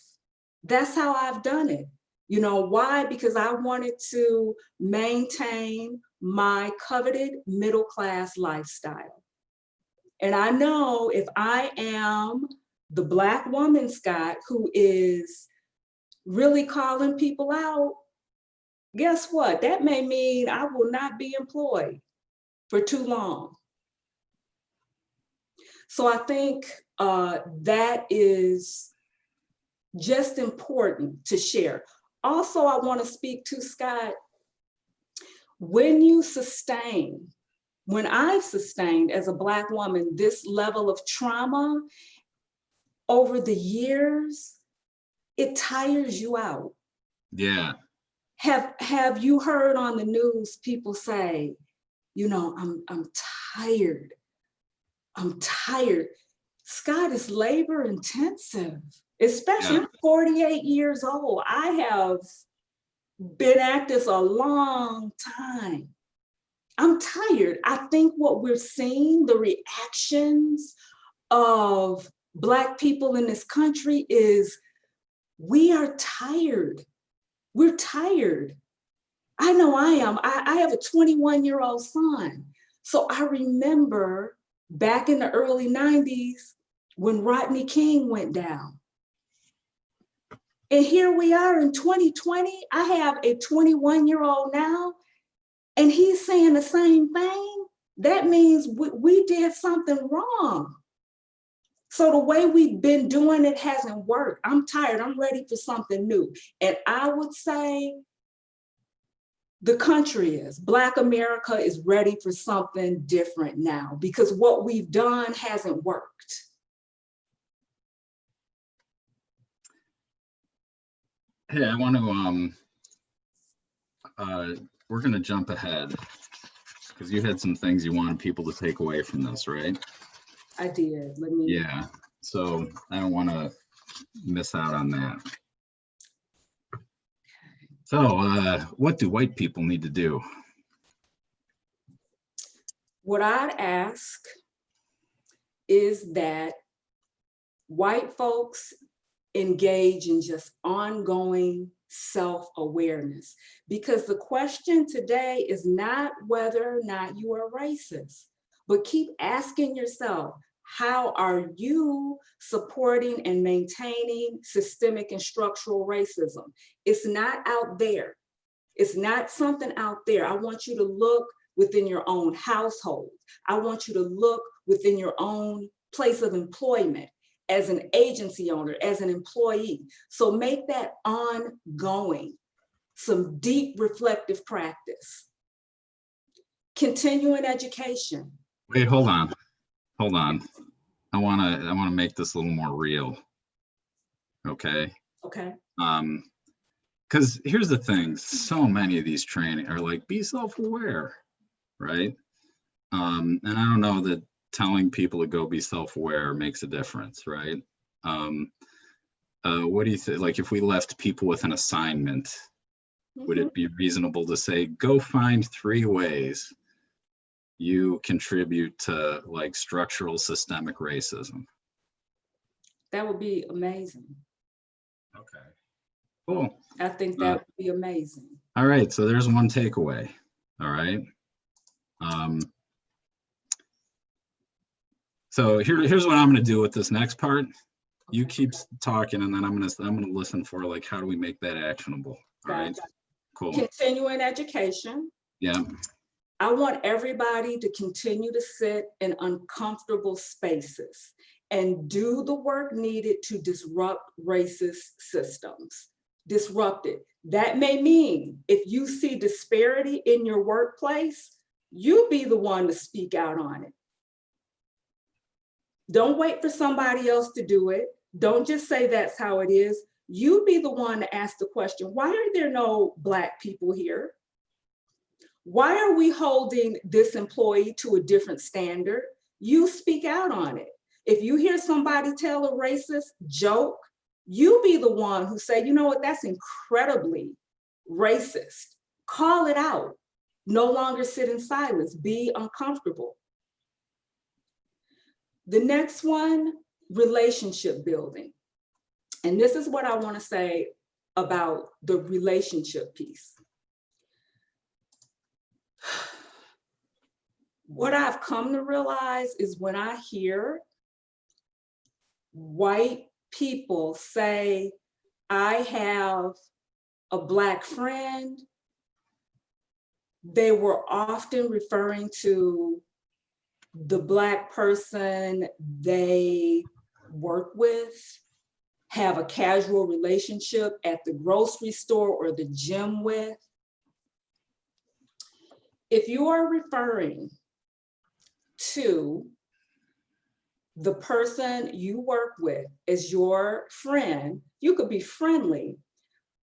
That's how I've done it. You know why? Because I wanted to maintain my coveted middle class lifestyle. And I know if I am the Black woman, Scott, who is really calling people out, guess what? That may mean I will not be employed for too long. So I think that is just important to share. Also, I want to speak to Scott, when you sustain, when I've sustained as a Black woman this level of trauma over the years, it tires you out. yeah, Have you heard on the news people say, I'm tired. I'm tired. Scott, is labor intensive, especially yeah, I'm 48 years old. I have been at this a long time. I'm tired. I think what we're seeing, the reactions of Black people in this country is we are tired. We're tired. I know I am. I have a 21-year-old son. So I remember back in the early 90s when Rodney King went down. And here we are in 2020. I have a 21-year-old now, and he's saying the same thing. That means we did something wrong. So the way we've been doing it hasn't worked. I'm tired. I'm ready for something new. And I would say the country is, Black America is ready for something different now because what we've done hasn't worked. hey, I want to we're going to jump ahead because you had some things you wanted people to take away from this, right? I did. Let me. Yeah, so I don't want to miss out on that. So what do white people need to do? What I'd ask is that white folks engage in just ongoing self-awareness, because the question today is not whether or not you are racist, but keep asking yourself, how are you supporting and maintaining systemic and structural racism? It's not out there. It's not something out there. I want you to look within your own household. I want you to look within your own place of employment, as an agency owner, as an employee. So make that ongoing, some deep reflective practice. Continuing education. Wait, hold on. Hold on. I want to make this a little more real. Okay? Okay. Because here's the thing, so many of these training are like, be self-aware, right? And I don't know that telling people to go be self-aware makes a difference, right? What do you think? Like, if we left people with an assignment, would it be reasonable to say, go find 3 ways you contribute to like structural systemic racism? That would be amazing. Okay, cool. I think that would be amazing. All right, so there's one takeaway. All right. So here's what I'm going to do with this next part. You keep talking, and then I'm gonna listen for like, how do we make that actionable? All right. Cool. Continuing education. Yeah. I want everybody to continue to sit in uncomfortable spaces and do the work needed to disrupt racist systems. Disrupt it. That may mean if you see disparity in your workplace, you be the one to speak out on it. Don't wait for somebody else to do it. Don't just say that's how it is. You be the one to ask the question, why are there no Black people here? Why are we holding this employee to a different standard? You speak out on it. If you hear somebody tell a racist joke, you be the one who say, you know what, that's incredibly racist. Call it out. No longer sit in silence. Be uncomfortable. The next one, relationship building. And this is what I want to say about the relationship piece. What I've come to realize is when I hear white people say, I have a Black friend, they were often referring to the Black person they work with, have a casual relationship at the grocery store or the gym with. If you are referring to the person you work with as your friend, you could be friendly,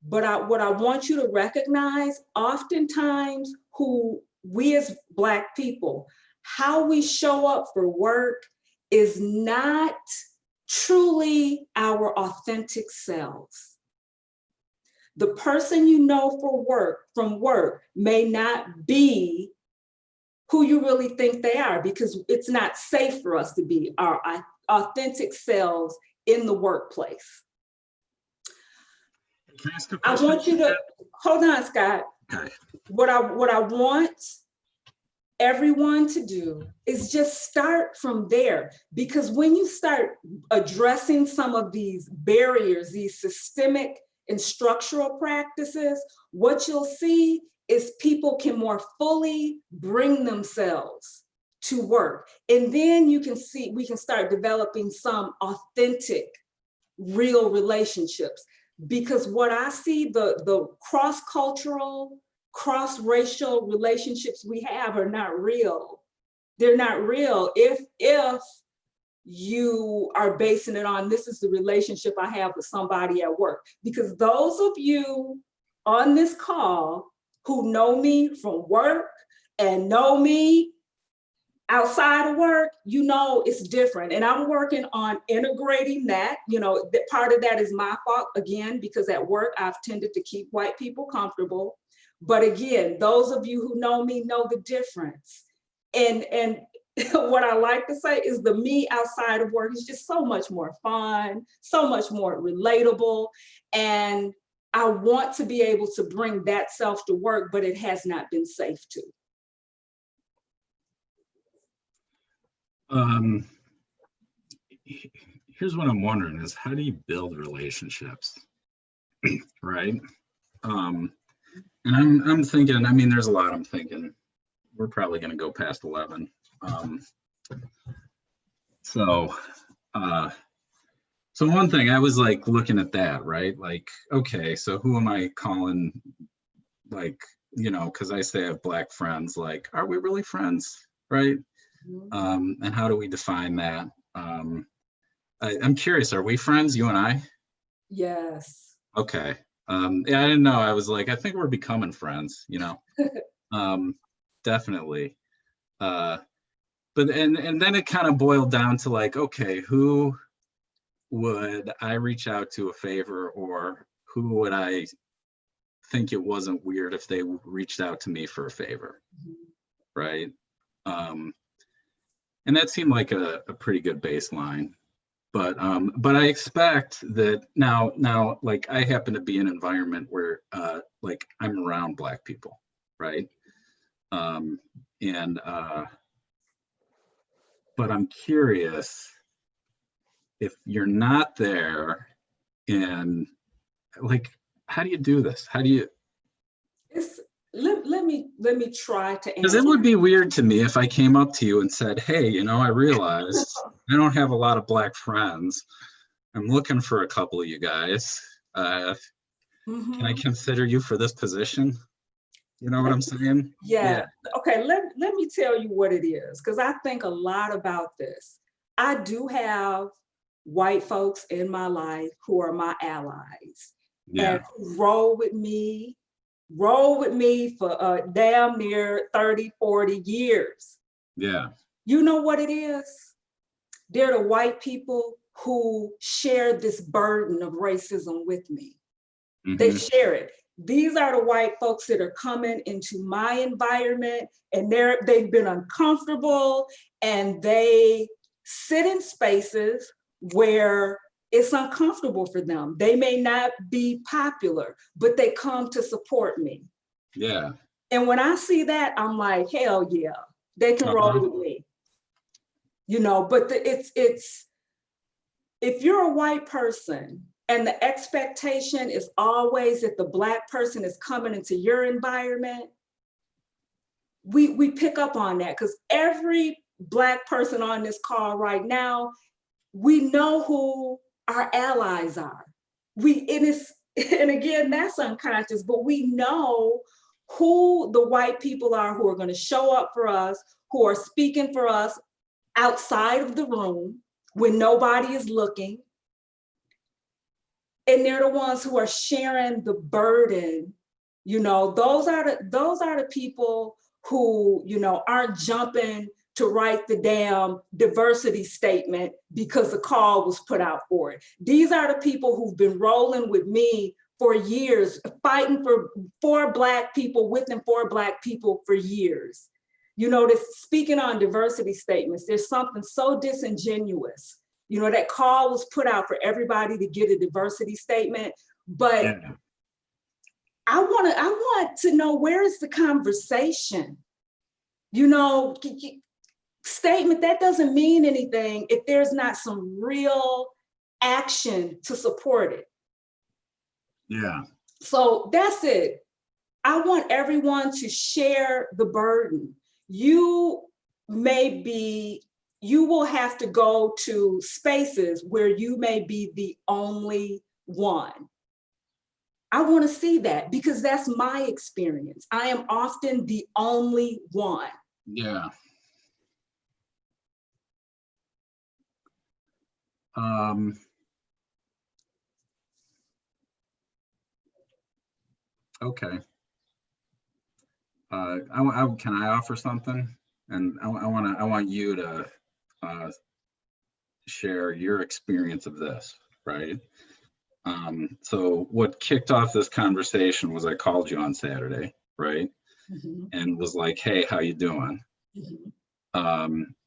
but what I want you to recognize, oftentimes who we as Black people, how we show up for work is not truly our authentic selves. The person you know from work may not be who you really think they are, because it's not safe for us to be our authentic selves in the workplace. Can I ask a I question? want you to, hold on, Scott. Okay. What I want everyone to do is just start from there, because when you start addressing some of these barriers, these systemic and structural practices, what you'll see is people can more fully bring themselves to work. And then you can see, we can start developing some authentic, real relationships. Because what I see, the cross-cultural, cross-racial relationships we have are not real. They're not real if you are basing it on, this is the relationship I have with somebody at work. Because those of you on this call who know me from work and know me outside of work, you know it's different. And I'm working on integrating that. You know, that part of that is my fault, again, because at work I've tended to keep white people comfortable. But again, those of you who know me know the difference. And what I like to say is the me outside of work is just so much more fun, so much more relatable. And I want to be able to bring that self to work, but it has not been safe to. Here's what I'm wondering is, how do you build relationships? Right? And I'm thinking, I mean, there's a lot I'm thinking. We're probably going to go past 11. So one thing, I was like looking at that, right? Like, okay, so who am I calling? Like, you know, because I say I have Black friends, like, are we really friends? Right? Mm-hmm. And how do we define that? I'm curious, are we friends, you and I? Yes. Okay. Yeah, I didn't know. I was like, I think we're becoming friends, you know. Definitely. But and then it kind of boiled down to like, okay, who would I reach out to a favor, or who would I think it wasn't weird if they reached out to me for a favor? Mm-hmm. Right? And that seemed like a pretty good baseline. But I expect that now, like, I happen to be in an environment where like I'm around Black people, right? And but I'm curious if you're not there, and like, how do you do this? How do you? It's, let me try to Because it answer. would be weird to me if I came up to you and said, "Hey, I realized I don't have a lot of Black friends. I'm looking for a couple of you guys. Can I Mhm. consider you for this position?" You know what I'm saying? Yeah. Yeah. Okay, let me tell you what it is, because I think a lot about this. I do have white folks in my life who are my allies and Yeah. who roll with me for damn near 30, 40 years. Yeah. You know what it is? They're the white people who share this burden of racism with me. They Hmm. share it. These are the white folks that are coming into my environment, and they've been uncomfortable, and they sit in spaces where it's uncomfortable for them. They may not be popular, but they come to support me. Yeah. And when I see that, I'm like, hell yeah, they can roll Uh-huh. with me. But it's if you're a white person and the expectation is always that the Black person is coming into your environment, we pick up on that, because every Black person on this call right now, we know who our allies are. And again, that's unconscious, but we know who the white people are who are going to show up for us, who are speaking for us outside of the room when nobody is looking. And they're the ones who are sharing the burden. Those are the people who, aren't jumping to write the damn diversity statement because the call was put out for it. These are the people who've been rolling with me for years, fighting for Black people, with and for Black people for years. This speaking on diversity statements, there's something so disingenuous. That call was put out for everybody to get a diversity statement, but Yeah. I want to know, where is the conversation? You know, Statement that doesn't mean anything if there's not some real action to support it. Yeah. So that's it. I want everyone to share the burden. You you will have to go to spaces where you may be the only one. I want to see that, because that's my experience. I am often the only one. Yeah. Um, okay. Can I offer something? And I want you to uh, share your experience of this, right? So what kicked off this conversation was I called you on Saturday, right? Mhm, And was like, "Hey, how you doing?" mhm,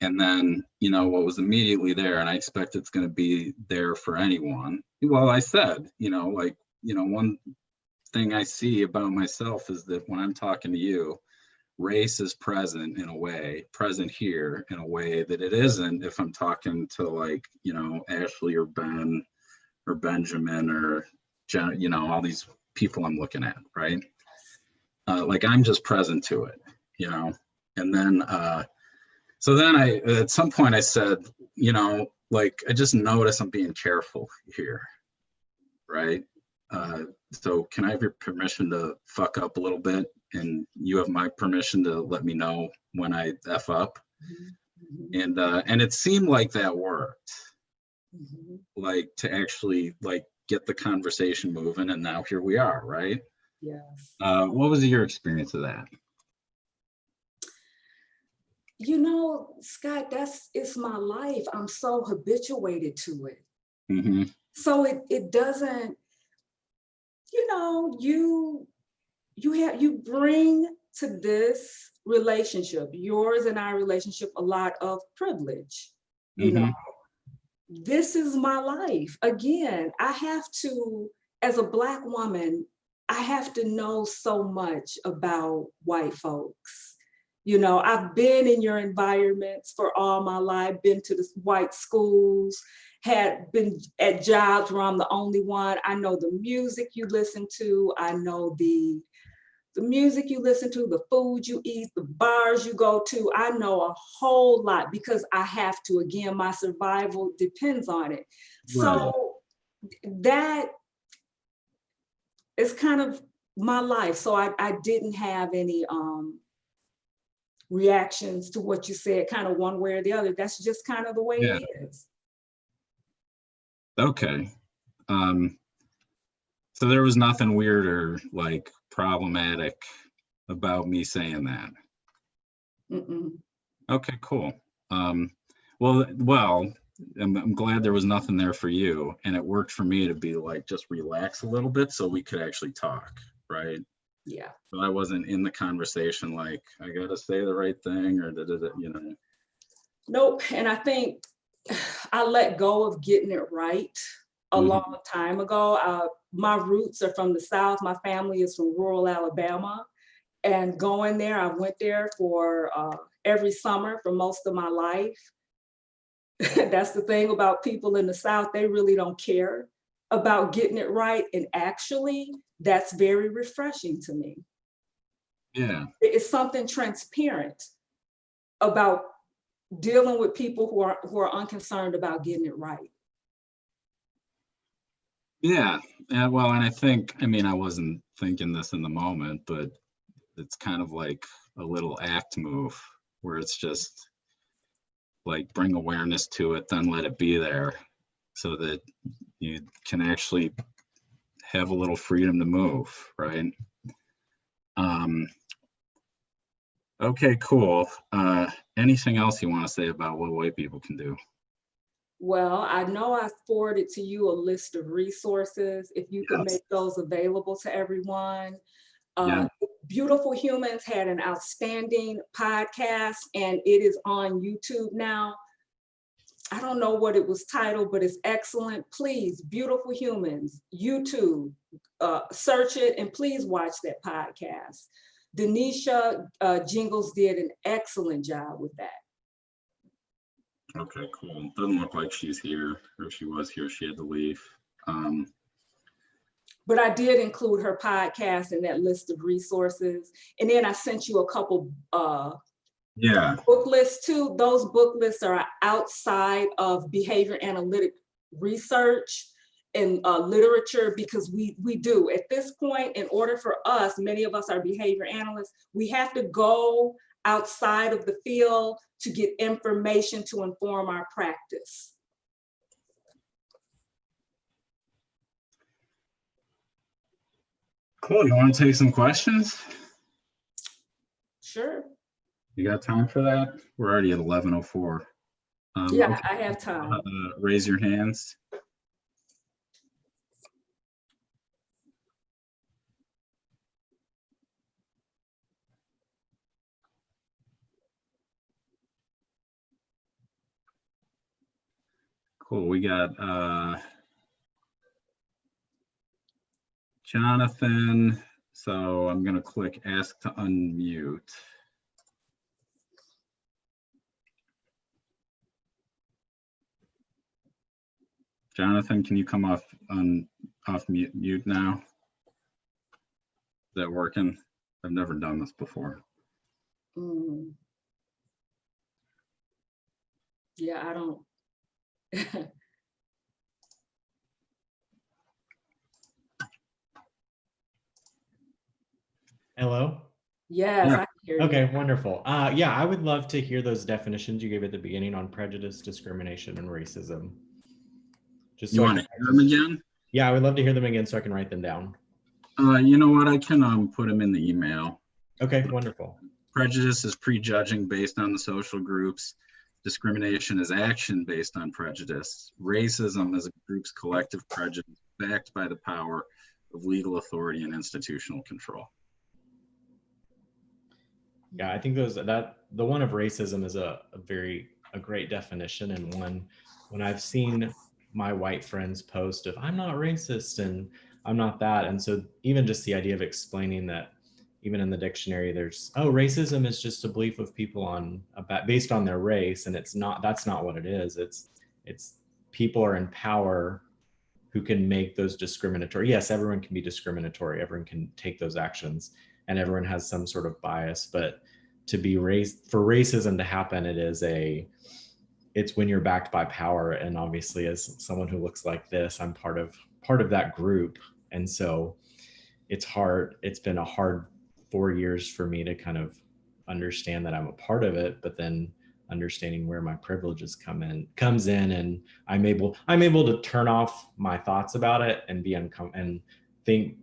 And then, what was immediately there, and I expect it's going to be there for anyone. Well, I said, one thing I see about myself is that when I'm talking to you, race is present here in a way that it isn't if I'm talking to, like, Ashley or Ben or Benjamin or all these people I'm looking at, right? Like, I'm just present to it, and then so then at some point I said, like, I just notice I'm being careful here, right? So can I have your permission to fuck up a little bit? And you have my permission to let me know when I F up. mhm, mhm, And it seemed like that worked, mhm. like, to actually, like, get the conversation moving. And now here we are, right? Yes. What was your experience of that? Scott, it's my life. I'm so habituated to it. Hmm. So it doesn't, you bring to this relationship, yours and our relationship, a lot of privilege. You know, Hmm. this is my life. Again, as a Black woman, I have to know so much about white folks. You know, I've been in your environments for all my life, been to the white schools, had been at jobs where I'm the only one. I know the music you listen to. I know the music you listen to, the food you eat, the bars you go to. I know a whole lot because I have to. Again, my survival depends on it. Right. So that is kind of my life. So I didn't have any reactions to what you said, kind of one way or the other. That's just kind of the way Yeah. it is. Okay. So there was nothing weird or like problematic about me saying that. Mm-mm. Okay, cool. Well, I'm glad there was nothing there for you, and it worked for me to be like just relax a little bit so we could actually talk, right? Yeah. So I wasn't in the conversation like I gotta say the right thing or you know. Nope. And I think I let go of getting it right a Mhm. long time ago. My roots are from the South. My family is from rural Alabama. And going there, I went there for every summer for most of my life. That's the thing about people in the South, they really don't care about getting it right. And actually, that's very refreshing to me. Yeah. It's something transparent about dealing with people who are unconcerned about getting it right. Yeah. Yeah. Well, and I think, I mean, I wasn't thinking this in the moment, but it's kind of like a little act move where it's just like bring awareness to it, then let it be there so that you can actually have a little freedom to move, right? Um, okay, cool. Anything else you want to say about what white people can do? Well, I know I forwarded to you a list of resources. If you could Yes. make those available to everyone. Yeah. Beautiful Humans had an outstanding podcast and it is on YouTube now. I don't know what it was titled, but it's excellent. Please, Beautiful Humans, YouTube, search it and please watch that podcast. Denisha Jingles did an excellent job with that. Okay, cool. Doesn't look like she's here, or if she was here, she had to leave. But I did include her podcast in that list of resources. And then I sent you a couple Yeah. book lists too. Those book lists are outside of behavior analytic research and literature because we do. At this point, in order for us, many of us are behavior analysts, we have to go outside of the field to get information to inform our practice. Cool. You want to take some questions? Sure. You got time for that? We're already at 11:04. Yeah, Okay. I have time. Raise your hands. Cool. We got Jonathan. So I'm going to click ask to unmute. Jonathan, can you come off mute now? Is that working? I've never done this before. Yeah, I don't. Hello? Yes, Yeah. I can hear you. Okay, wonderful. Yeah, I would love to hear those definitions you gave at the beginning on prejudice, discrimination, and racism. Just You so I want to can hear them again? Yeah, I would love to hear them again so I can write them down. You know what? I can put them in the email. Okay, wonderful. Prejudice is prejudging based on the social groups. Discrimination is action based on prejudice. Racism is a group's collective prejudice backed by the power of legal authority and institutional control. Yeah, I think the one of racism is a great definition, and one when I've seen my white friends post of I'm not racist and I'm not that. And so even just the idea of explaining that, even in the dictionary, there's, oh, racism is just a belief of people based on their race. And it's not, that's not what it is. It's people are in power who can make those discriminatory. Yes, everyone can be discriminatory. Everyone can take those actions and everyone has some sort of bias, but for racism to happen, it's when you're backed by power. And obviously as someone who looks like this, I'm part of that group. And so it's hard. It's been a hard 4 years for me to kind of understand that I'm a part of it, but then understanding where my privileges comes in, and I'm able to turn off my thoughts about it and be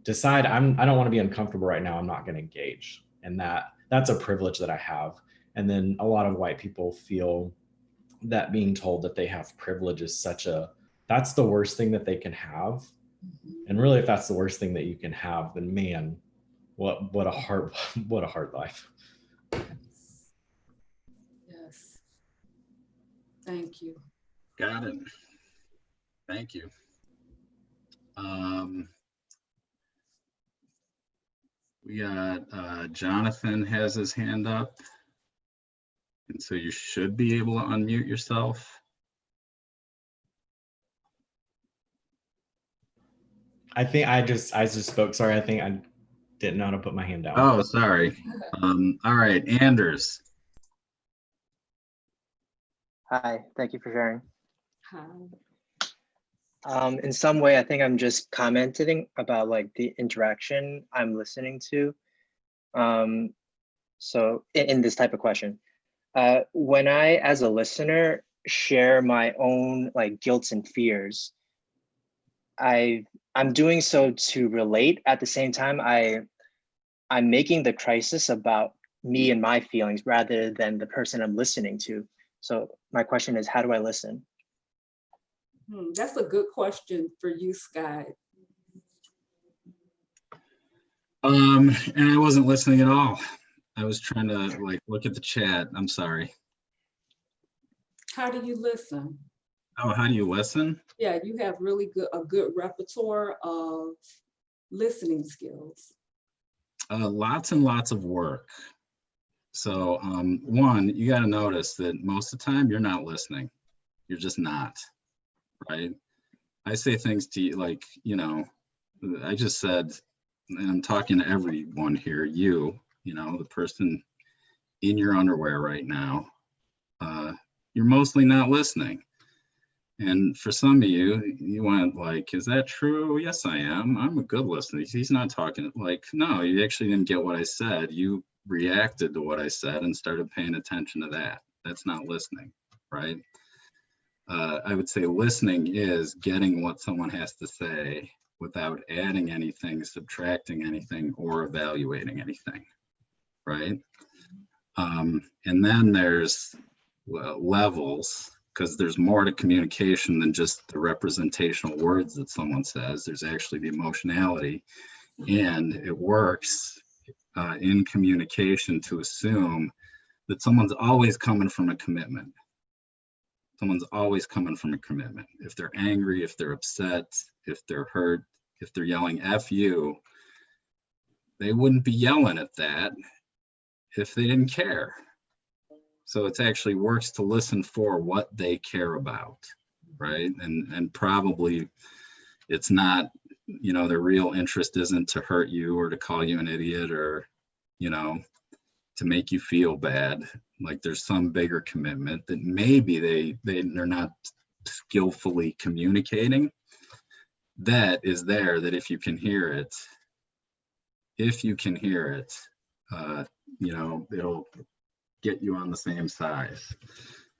decide I don't want to be uncomfortable right now. I'm not going to engage. And that's a privilege that I have. And then a lot of white people feel that being told that they have privilege is that's the worst thing that they can have. And really, if that's the worst thing that you can have, then man, what a hard life. Yes. Thank you. Got it. Thank you. We got Jonathan has his hand up. And so you should be able to unmute yourself. I think I just spoke. Sorry, I think I didn't know how to put my hand down. Oh, sorry. All right, Anders. Hi, thank you for sharing. Hi. In some way, I think I'm just commenting about like the interaction I'm listening to. So in this type of question, when I, as a listener, share my own like guilt and fears, I'm doing so to relate. At the same time, I'm making the crisis about me and my feelings rather than the person I'm listening to. So my question is, how do I listen? That's a good question for you, Scott. And I wasn't listening at all. I was trying to like look at the chat. I'm sorry. How do you listen? Oh, how do you listen? Yeah, you have a good repertoire of listening skills. Lots and lots of work. So one, you got to notice that most of the time you're not listening. You're just not, right? I say things to you like, I just said, and I'm talking to everyone here, the person in your underwear right now, you're mostly not listening. And for some of you, you went like, is that true? Yes, I am. I'm a good listener. He's not talking like, no, you actually didn't get what I said. You reacted to what I said and started paying attention to that. That's not listening, right? I would say listening is getting what someone has to say without adding anything, subtracting anything, or evaluating anything, right? And then there's levels, because there's more to communication than just the representational words that someone says. There's actually the emotionality, and it works in communication to assume that someone's always coming from a commitment. Someone's always coming from a commitment. If they're angry, if they're upset, if they're hurt, if they're yelling F you, they wouldn't be yelling at that if they didn't care. So it actually works to listen for what they care about, right? And probably it's not, their real interest isn't to hurt you or to call you an idiot or, to make you feel bad. Like there's some bigger commitment that maybe they're not skillfully communicating. That is there, that if you can hear it, it'll get you on the same side.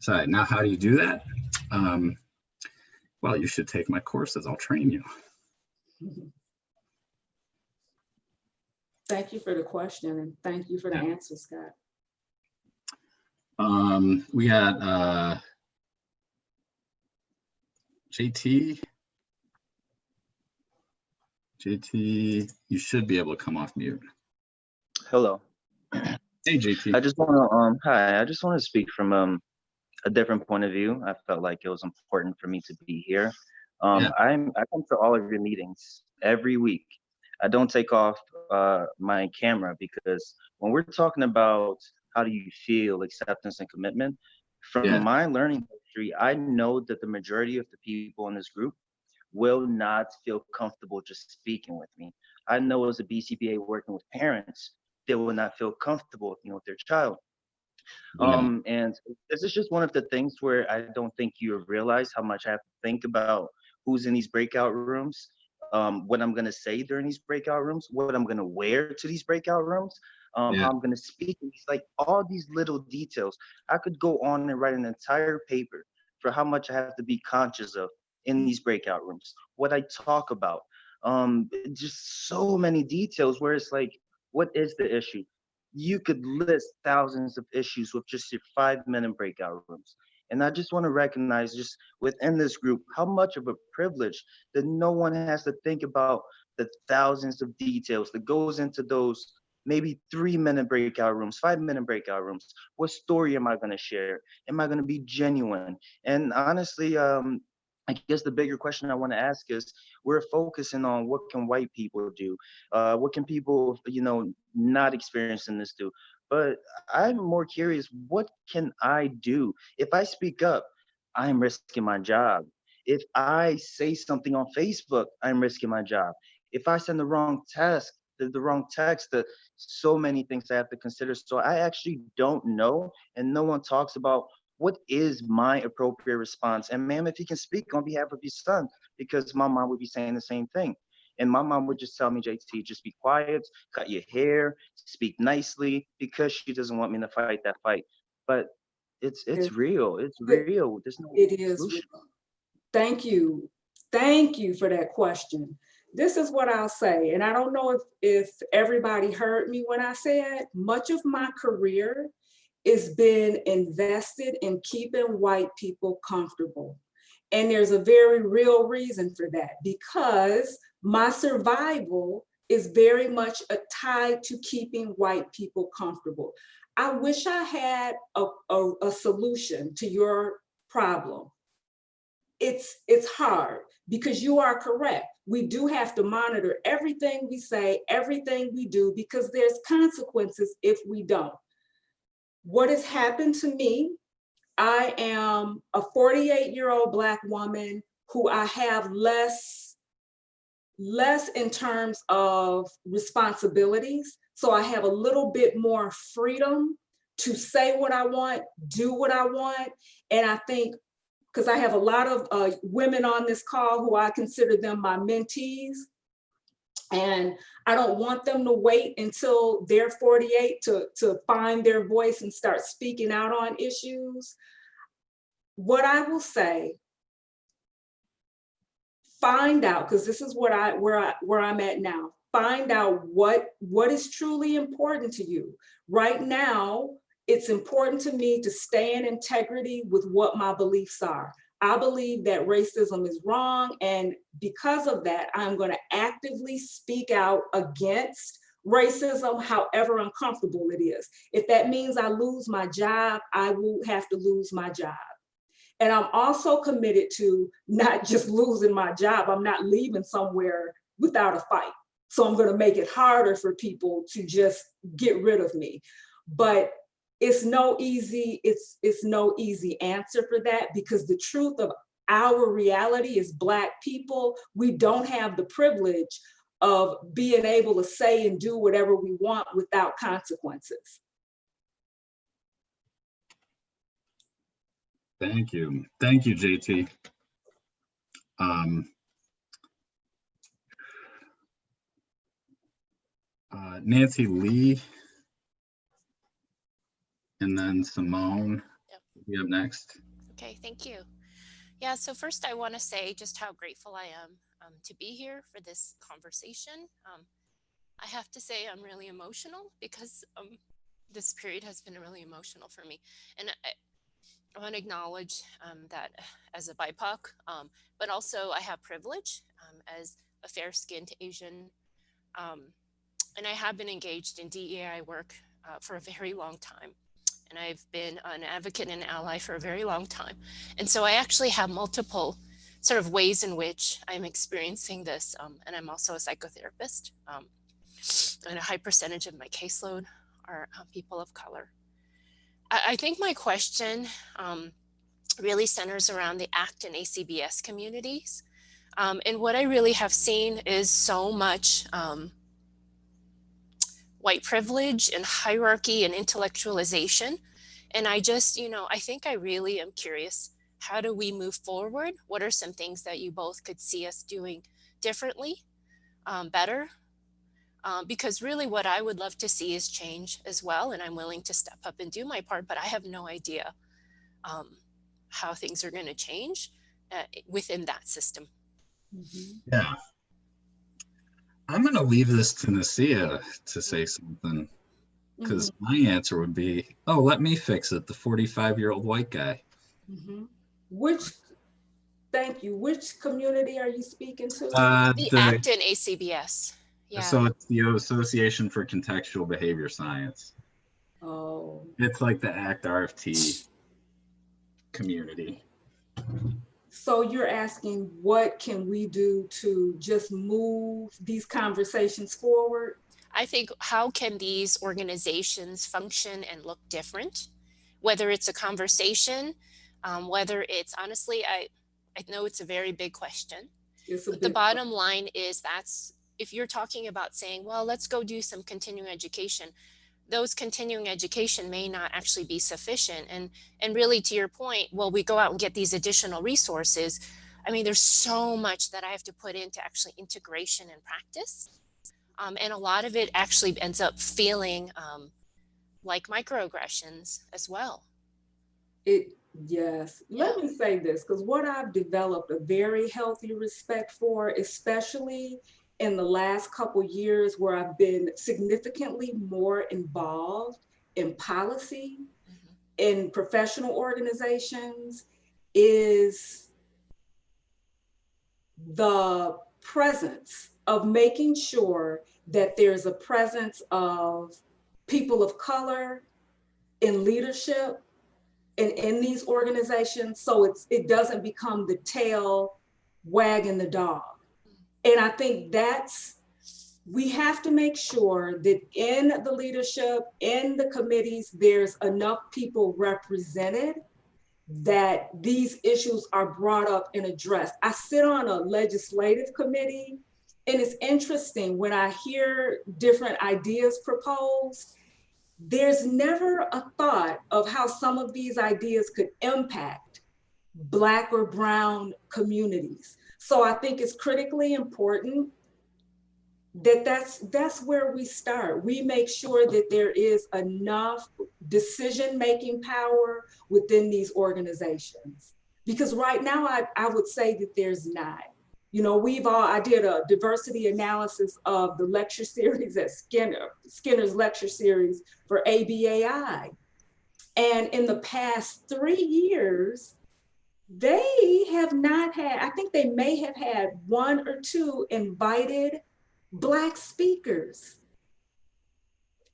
Now, how do you do that? Well, you should take my courses. I'll train you. Thank you for the question, and thank you for the answer, Scott. We got JT. JT, you should be able to come off mute. Hello. Hey, JT. I just want to hi. I just want to speak from a different point of view. I felt like it was important for me to be here. I come to all of your meetings every week. I don't take off my camera, because when we're talking about how do you feel, acceptance and commitment, from Yeah. my learning history, I know that the majority of the people in this group will not feel comfortable just speaking with me. I know as a BCBA working with parents, they will not feel comfortable, with their child. Yeah. And this is just one of the things where I don't think you realize how much I have to think about who's in these breakout rooms, what I'm gonna say during these breakout rooms, what I'm gonna wear to these breakout rooms, Yeah. how I'm gonna speak. It's like all these little details. I could go on and write an entire paper for how much I have to be conscious of in these breakout rooms, what I talk about, just so many details where it's like, what is the issue? You could list thousands of issues with just your 5-minute breakout rooms. And I just want to recognize, just within this group, how much of a privilege that no one has to think about the thousands of details that goes into those maybe 3-minute breakout rooms, 5-minute breakout rooms. What story am I going to share? Am I going to be genuine? And honestly, I guess the bigger question I want to ask is, we're focusing on what can white people do, what can people, not experiencing this do. But I'm more curious, what can I do? If I speak up, I'm risking my job. If I say something on Facebook, I'm risking my job. If I send the wrong task, the wrong text, so many things I have to consider. So I actually don't know, and no one talks about what is my appropriate response. And ma'am, if you can speak on behalf of your son, because my mom would be saying the same thing. And my mom would just tell me, JT, just be quiet, cut your hair, speak nicely, because she doesn't want me to fight that fight. But it's It, real. It's it, real. There's no it is solution. real. Thank you. Thank you for that question. This is what I'll say, and I don't know if everybody heard me when I said much of my career is been invested in keeping white people comfortable. And there's a very real reason for that, because my survival is very much tied to keeping white people comfortable. I wish I had a solution to your problem. It's hard, because you are correct. We do have to monitor everything we say, everything we do, because there's consequences if we don't. What has happened to me, I am a 48-year-old Black woman who I have less in terms of responsibilities. So I have a little bit more freedom to say what I want, do what I want. And I think, because I have a lot of women on this call who I consider them my mentees, and I don't want them to wait until they're 48 to find their voice and start speaking out on issues. What I will say, find out, because this is where I'm at now. Find out what is truly important to you. Right now, it's important to me to stay in integrity with what my beliefs are. I believe that racism is wrong, and because of that, I'm going to actively speak out against racism, however uncomfortable it is. If that means I lose my job, I will have to lose my job. And I'm also committed to not just losing my job. I'm not leaving somewhere without a fight. So I'm going to make it harder for people to just get rid of me. But it's no easy answer for that, because the truth of our reality is Black people, we don't have the privilege of being able to say and do whatever we want without consequences. Thank you. Thank you, JT. Nancy Lee, and then Simone. Yep. We have next. Okay, thank you. Yeah, so first I want to say just how grateful I am to be here for this conversation. I have to say I'm really emotional, because this period has been really emotional for me. And I want to acknowledge that as a BIPOC, but also I have privilege as a fair-skinned Asian, and I have been engaged in DEI work for a very long time. And I've been an advocate and ally for a very long time. And so I actually have multiple sort of ways in which I'm experiencing this. And I'm also a psychotherapist, and a high percentage of my caseload are people of color. I think my question really centers around the ACT and ACBS communities. And what I really have seen is so much white privilege and hierarchy and intellectualization. And I just, I think I really am curious, how do we move forward? What are some things that you both could see us doing differently, better? Because really what I would love to see is change as well. And I'm willing to step up and do my part, but I have no idea how things are going to change within that system. Yeah. I'm going to leave this to Nasiah to say something, because my answer would be, oh, let me fix it, the 45-year-old white guy. Thank you. Which community are you speaking to? The ACT and ACBS. Yeah. So it's the Association for Contextual Behavior Science. Oh. It's like the ACT RFT community. So you're asking, what can we do to just move these conversations forward? I think, how can these organizations function and look different? Whether it's a conversation, whether it's, honestly, I know it's a very big question. But the bottom line is, if you're talking about saying, well, let's go do some continuing education, those continuing education may not actually be sufficient. And really, to your point, well, we go out and get these additional resources. I mean, there's so much that I have to put into actually integration and practice. And a lot of it actually ends up feeling like microaggressions as well. Yes. Let me say this, because what I've developed a very healthy respect for, especially in the last couple years where I've been significantly more involved in policy, in professional organizations, is the presence of making sure that there's a presence of people of color in leadership and in these organizations, so it doesn't become the tail wagging the dog. And I think we have to make sure that in the leadership, in the committees, there's enough people represented that these issues are brought up and addressed. I sit on a legislative committee, and it's interesting when I hear different ideas proposed, there's never a thought of how some of these ideas could impact Black or brown communities. So I think it's critically important that that's where we start. We make sure that there is enough decision-making power within these organizations. Because right now, I would say that there's not. You know, I did a diversity analysis of the lecture series at Skinner's lecture series for ABAI. And in the past 3 years, they have not had, I think they may have had 1 or 2 invited Black speakers.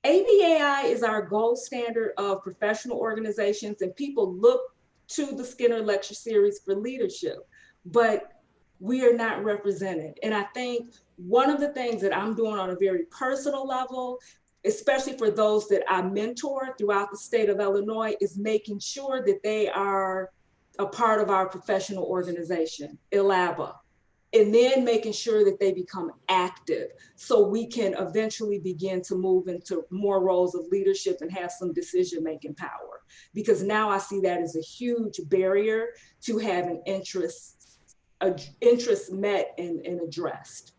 ABAI is our gold standard of professional organizations, and people look to the Skinner lecture series for leadership, but we are not represented. And I think one of the things that I'm doing on a very personal level, especially for those that I mentor throughout the state of Illinois, is making sure that they are a part of our professional organization, ILABA, and then making sure that they become active so we can eventually begin to move into more roles of leadership and have some decision-making power. Because now I see that as a huge barrier to having interests met and addressed.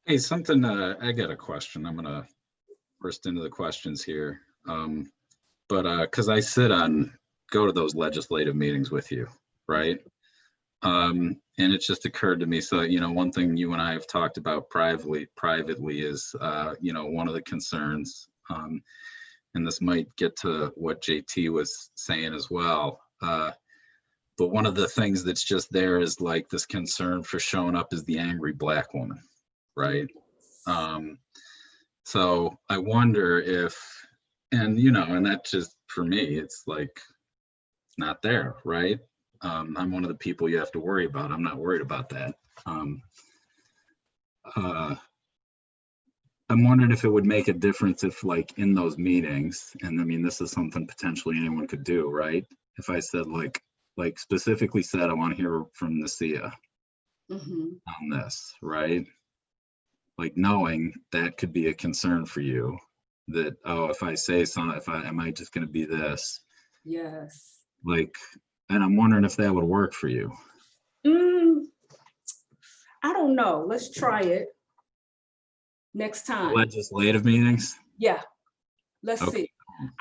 Hey, I got a question. I'm gonna burst into the questions here. Because I go to those legislative meetings with you, right? And it just occurred to me, so, one thing you and I have talked about privately is, one of the concerns, and this might get to what JT was saying as well, but one of the things that's just there is like this concern for showing up as the angry Black woman, right? So I wonder if, and that just for me, it's like not there, right? I'm one of the people you have to worry about. I'm not worried about that. I'm wondering if it would make a difference if, like, in those meetings, and I mean, this is something potentially anyone could do, right? If I said, like specifically said, I want to hear from Nasiah on this, right? Like, knowing that could be a concern for you, that, oh, if I say something, am I just going to be this? Yes. Like, and I'm wondering if that would work for you. I don't know. Let's try it next time. Legislative meetings? Yeah. Let's Okay. see.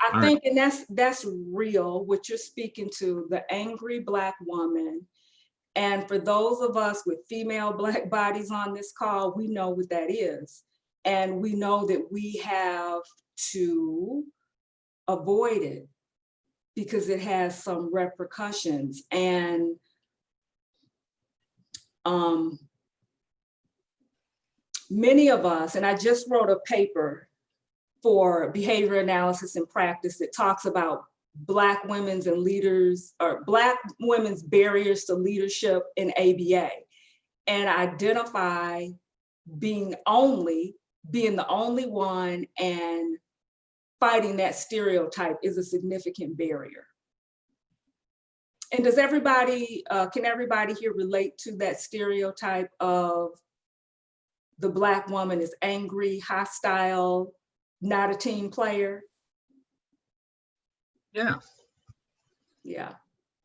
I think, and that's real, what you're speaking to, the angry Black woman. And for those of us with female Black bodies on this call, we know what that is. And we know that we have to avoid it because it has some repercussions. And many of us, and I just wrote a paper for behavior analysis and practice that talks about Black women's and leaders, or Black women's barriers to leadership in ABA, and identify being the only one and fighting that stereotype is a significant barrier. And does everybody, can everybody here relate to that stereotype of the Black woman is angry, hostile, not a team player? Yeah. Yeah.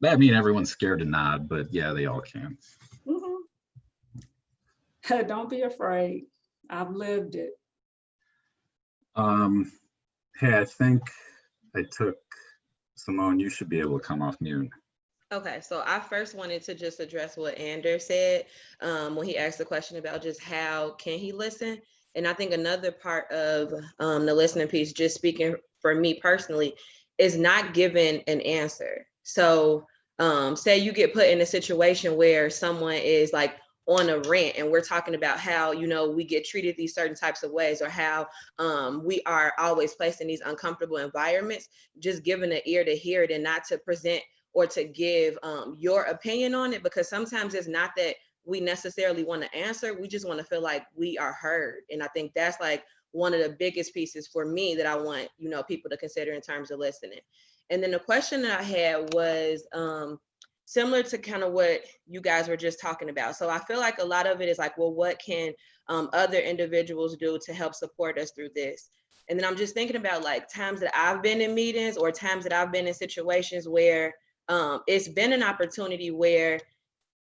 I mean, everyone's scared to nod, but yeah, they all can. Don't be afraid. I've lived it. Hey, I think I took, Simone, you should be able to come off mute. Okay, so I first wanted to just address what Anders said when he asked the question about just how can he listen. And I think another part of the listening piece, just speaking for me personally, is not giving an answer. So say you get put in a situation where someone is like on a rant and we're talking about how, you know, we get treated these certain types of ways, or how we are always placed in these uncomfortable environments, just giving an ear to hear it and not to present or to give your opinion on it, because sometimes it's not that we necessarily want to answer, we just want to feel like we are heard. And I think that's like one of the biggest pieces for me that I want, you know, people to consider in terms of listening. And then the question that I had was similar to kind of what you guys were just talking about. So I feel like a lot of it is like, well, what can other individuals do to help support us through this? And then I'm just thinking about like times that I've been in meetings or times that I've been in situations where it's been an opportunity where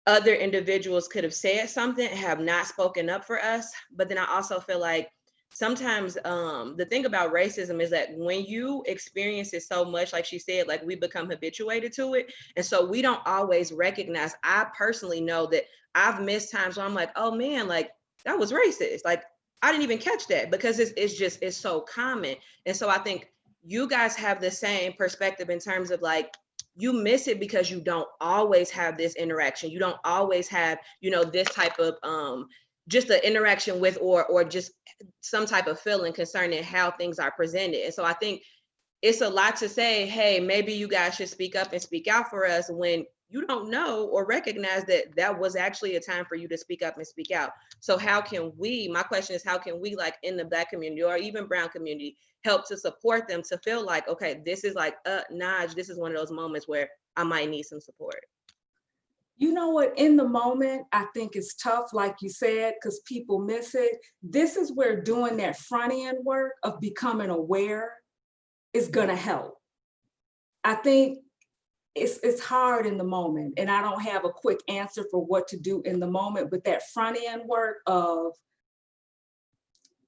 other individuals could have said something and have not spoken up for us. But then I also feel like sometimes the thing about racism is that when you experience it so much, like she said, like we become habituated to it. And so we don't always recognize. I personally know that I've missed times where I'm like, oh man, like that was racist. Like I didn't even catch that, because it's so common. And so I think you guys have the same perspective in terms of like, you miss it because you don't always have this interaction. You don't always have, you know, this type of just the interaction with or just some type of feeling concerning how things are presented. And so I think it's a lot to say, hey, maybe you guys should speak up and speak out for us, when you don't know or recognize that that was actually a time for you to speak up and speak out. So how can we, my question is, how can we, like in the Black community or even Brown community, help to support them to feel like, okay, this is like, Naj, this is one of those moments where I might need some support. You know what, in the moment, I think it's tough, like you said, because people miss it. This is where doing that front end work of becoming aware is gonna help. I think it's hard in the moment, and I don't have a quick answer for what to do in the moment, but that front end work of,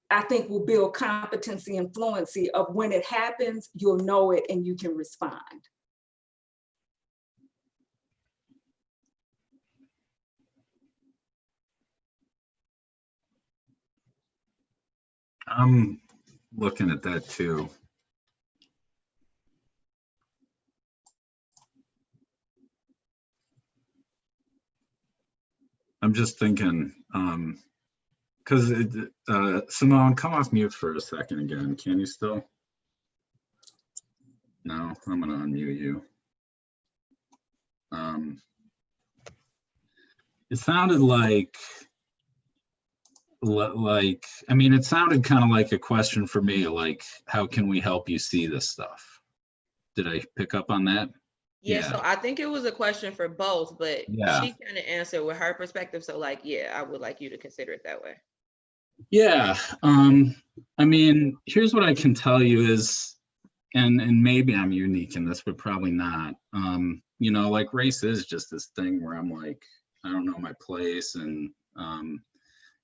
I think, will build competency and fluency of when it happens, you'll know it and you can respond. I'm looking at that too. I'm just thinking, because Simone, come off mute for a second again. Can you still? No, I'm gonna unmute you. It sounded like, I mean, it sounded kind of like a question for me, like, how can we help you see this stuff? Did I pick up on that? Yeah, Yeah. so I think it was a question for both, but Yeah. she kind of answered with her perspective. So like, yeah, I would like you to consider it that way. Yeah. I mean, here's what I can tell you is, and maybe I'm unique in this, but probably not. You know, like race is just this thing where I'm like, I don't know my place, and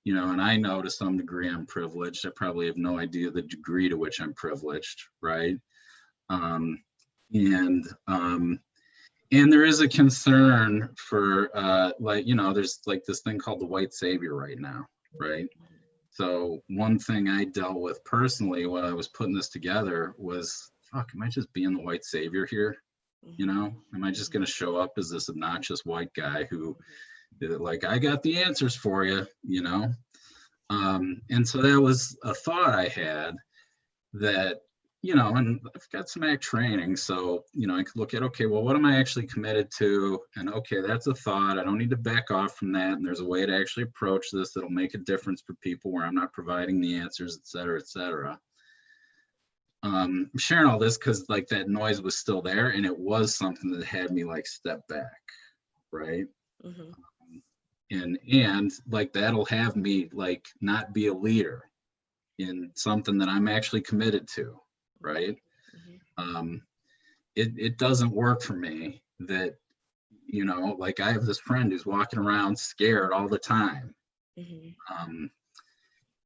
you know, and I know to some degree I'm privileged. I probably have no idea the degree to which I'm privileged, right? And there is a concern for like, you know, there's like this thing called the white savior right now, right? So one thing I dealt with personally when I was putting this together was, fuck, am I just being the white savior here? You know, am I just going to show up as this obnoxious white guy who, like, I got the answers for you, you know? And so that was a thought I had that, you know, and I've got some ACT training, so, you know, I could look at, okay, well, what am I actually committed to? And okay, that's a thought. I don't need to back off from that. And there's a way to actually approach this that'll make a difference for people where I'm not providing the answers, et cetera, et cetera. I'm sharing all this because like that noise was still there, and it was something that had me like step back, right? And like that'll have me like not be a leader in something that I'm actually committed to, right? It doesn't work for me that, you know, like I have this friend who's walking around scared all the time.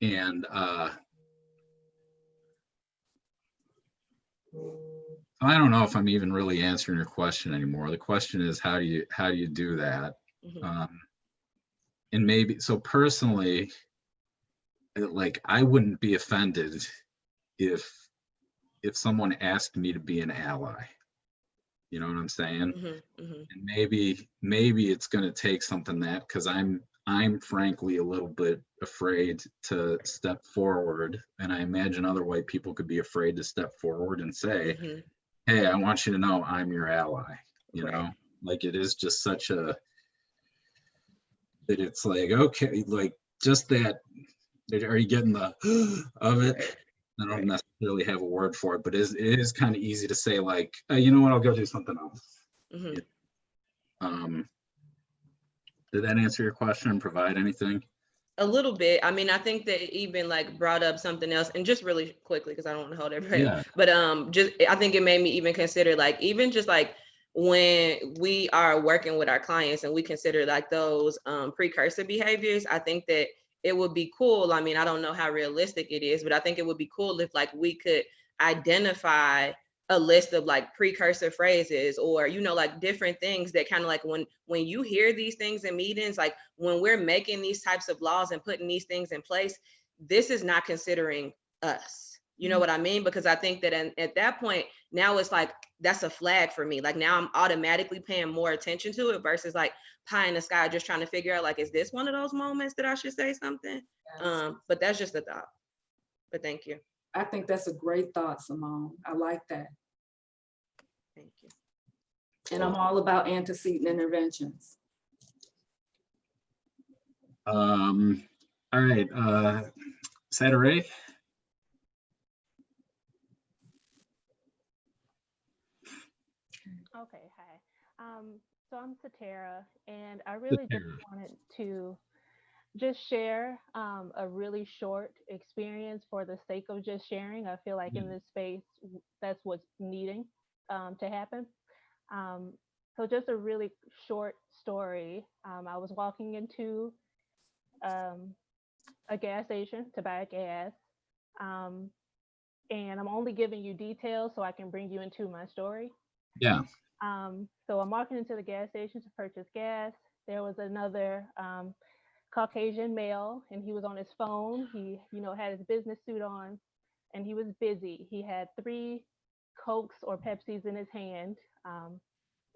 And I don't know if I'm even really answering your question anymore. The question is, how do you do that? And maybe, so personally, like I wouldn't be offended if someone asked me to be an ally. You know what I'm saying? And maybe it's going to take something that, because I'm frankly a little bit afraid to step forward, and I imagine other white people could be afraid to step forward and say, hey, I want you to know I'm your ally. You know, like it is just such a, that it's like, okay, like just that, are you getting the of it? I don't necessarily have a word for it, but it is kind of easy to say like, you know what, I'll go do something else. Yeah. Did that answer your question and provide anything? A little bit. I mean, I think that it even like brought up something else, and just really quickly, because I don't want to hold everybody. Yeah. But just I think it made me even consider like even just like when we are working with our clients and we consider like those precursor behaviors, I think that it would be cool. I mean, I don't know how realistic it is, but I think it would be cool if like we could identify a list of like precursor phrases, or, you know, like different things that kind of like when you hear these things in meetings, like when we're making these types of laws and putting these things in place, this is not considering us. You know what I mean? Because I think that at that point, now it's like, that's a flag for me. Like now I'm automatically paying more attention to it versus like pie in the sky, just trying to figure out like, is this one of those moments that I should say something? Yes. But that's just a thought. But thank you. I think that's a great thought, Simone. I like that. Thank you. And I'm all about antecedent interventions. All right, Saturday. Okay, hi. So I'm Satara, and I really just wanted to just share a really short experience for the sake of just sharing. I feel like in this space, that's what's needing to happen. So just a really short story. I was walking into a gas station to buy gas, and I'm only giving you details so I can bring you into my story. Yeah. So I'm walking into the gas station to purchase gas. There was another Caucasian male, and he was on his phone. He, you know, had his business suit on, and he was busy. He had 3 Cokes or Pepsis in his hand.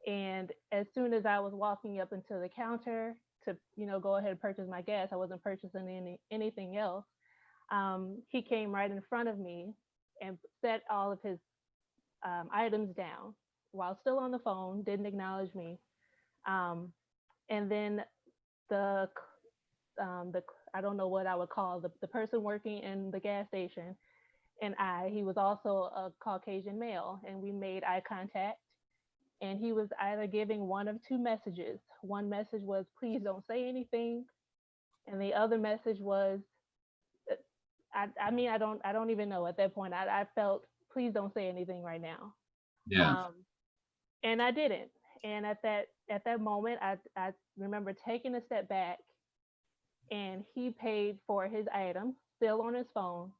And as soon as I was walking up into the counter to, you know, go ahead and purchase my gas, I wasn't purchasing anything else. He came right in front of me and set all of his items down while still on the phone, didn't acknowledge me. And then the I don't know what I would call the person working in the gas station, and he was also a Caucasian male, and we made eye contact. And he was either giving one of two messages. One message was, please don't say anything. And the other message was, I mean, I don't even know at that point. I felt, please don't say anything right now. Yeah. And I didn't. And at that moment, I remember taking a step back, and he paid for his item still on his phone.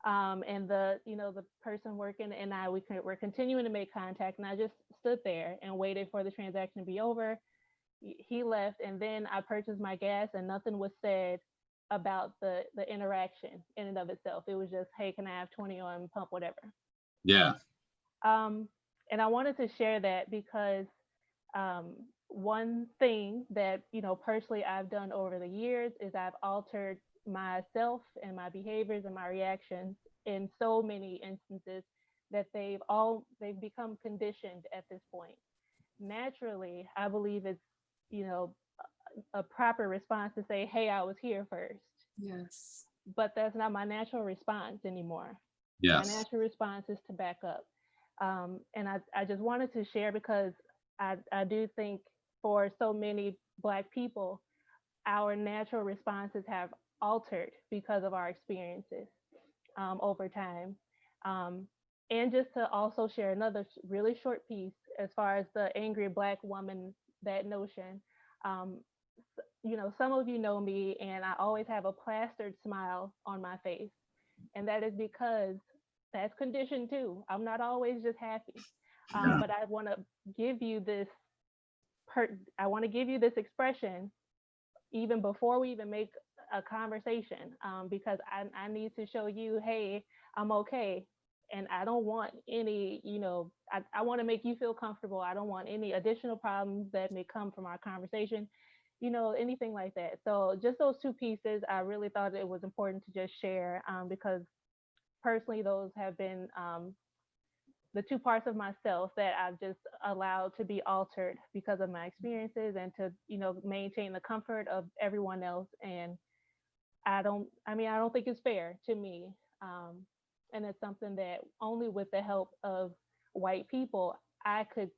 And the person working and I, we're continuing to make contact, and I just stood there and waited for the transaction to be over. He left, and then I purchased my gas, and nothing was said about the interaction in and of itself. It was just, hey, can I have 20 on pump, whatever. Yeah. And I wanted to share that because one thing that, personally I've done over the years is I've altered myself and my behaviors and my reactions in so many instances that they've become conditioned at this point. Naturally, I believe it's, a proper response to say, hey, I was here first. Yes. But that's not my natural response anymore. Yes. My natural response is to back up. And I just wanted to share because I do think for so many Black people, our natural responses have altered because of our experiences over time. And just to also share another really short piece as far as the angry Black woman, that notion. Some of you know me, and I always have a plastered smile on my face. And that is because that's conditioned too. I'm not always just happy. But I want to give you this expression even before we even make a conversation, because I need to show you, hey, I'm okay. And I don't want any, I want to make you feel comfortable. I don't want any additional problems that may come from our conversation, anything like that. So just those two pieces, I really thought it was important to just share, because personally, those have been the two parts of myself that I've just allowed to be altered because of my experiences and to, maintain the comfort of everyone else. And I don't think it's fair to me. And it's something that only with the help of white people, I could,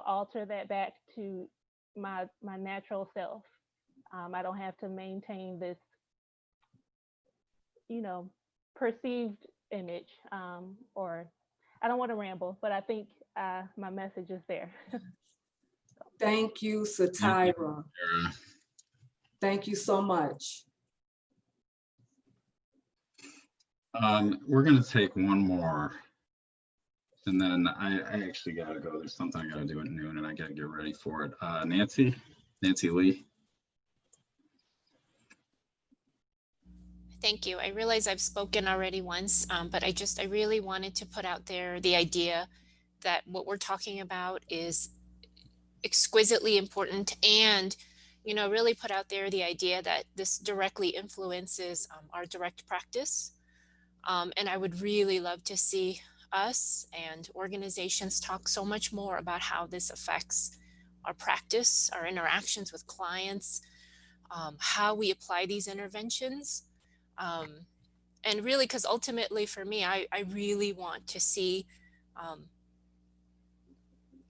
alter that back to my natural self. I don't have to maintain this, perceived image, or I don't want to ramble, but I think my message is there. Thank you, Satira. Thank you so much. We're going to take one more, and then I actually got to go. There's something I got to do at noon, and I got to get ready for it. Nancy Lee. Thank you. I realize I've spoken already once, but I really wanted to put out there the idea that what we're talking about is exquisitely important, and really put out there the idea that this directly influences our direct practice. And I would really love to see us and organizations talk so much more about how this affects our practice, our interactions with clients, how we apply these interventions. And really, because ultimately for me, I really want to see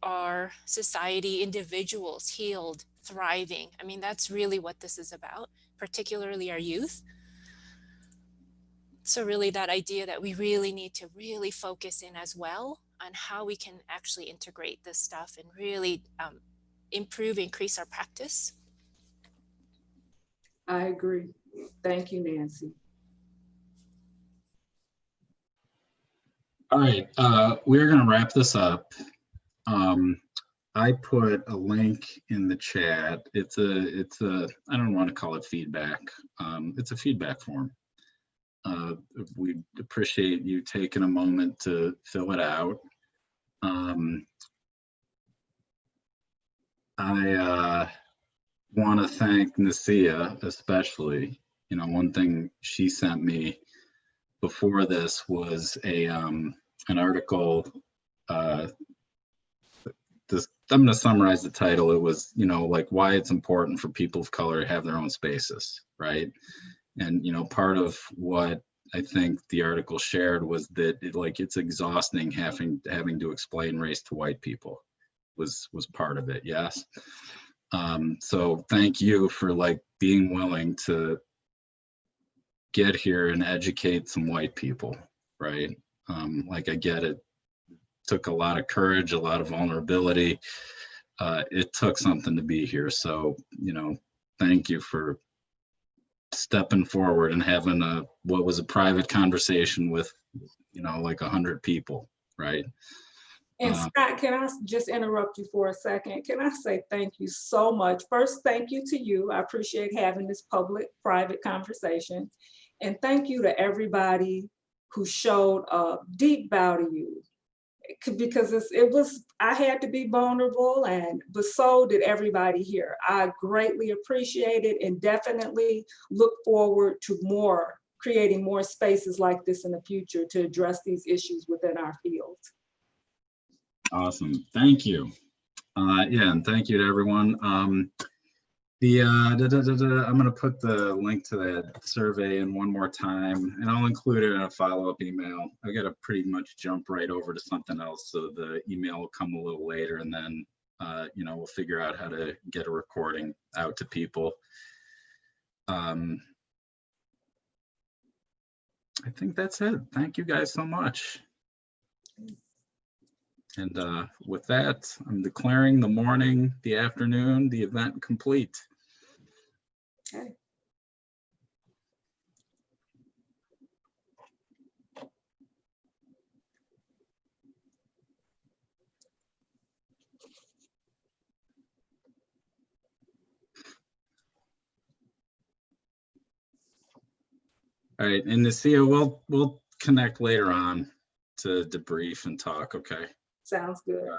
our society, individuals healed, thriving. I mean, that's really what this is about, particularly our youth. So really that idea that we really need to really focus in as well on how we can actually integrate this stuff and really increase our practice. I agree. Thank you, Nancy. All right, we're going to wrap this up. I put a link in the chat. It's a I don't want to call it feedback. It's a feedback form. We appreciate you taking a moment to fill it out. I want to thank Nasiah especially. One thing she sent me before this was an article I'm going to summarize the title. It was, like why it's important for people of color to have their own spaces, right? And, part of what I think the article shared was that it's exhausting having to explain race to white people was part of it. Yes. So thank you for being willing to get here and educate some white people, right? I get it. Took a lot of courage, a lot of vulnerability. It took something to be here. So, thank you for stepping forward and having what was a private conversation with, 100 people, right? And Scott, can I just interrupt you for a second? Can I say thank you so much? First, thank you to you. I appreciate having this public-private conversation. And thank you to everybody who showed a deep bow to you. Because I had to be vulnerable, but so did everybody here. I greatly appreciate it and definitely look forward to creating more spaces like this in the future to address these issues within our field. Awesome, thank you. Yeah, and thank you to everyone. I'm going to put the link to that survey in one more time, and I'll include it in a follow-up email. I got to pretty much jump right over to something else, so the email will come a little later, and then we'll figure out how to get a recording out to people. I think that's it. Thank you guys so much. And with that, I'm declaring the afternoon, the event complete. Okay. All right, and Nasiah, we'll connect later on to debrief and talk, okay? Sounds good. All right.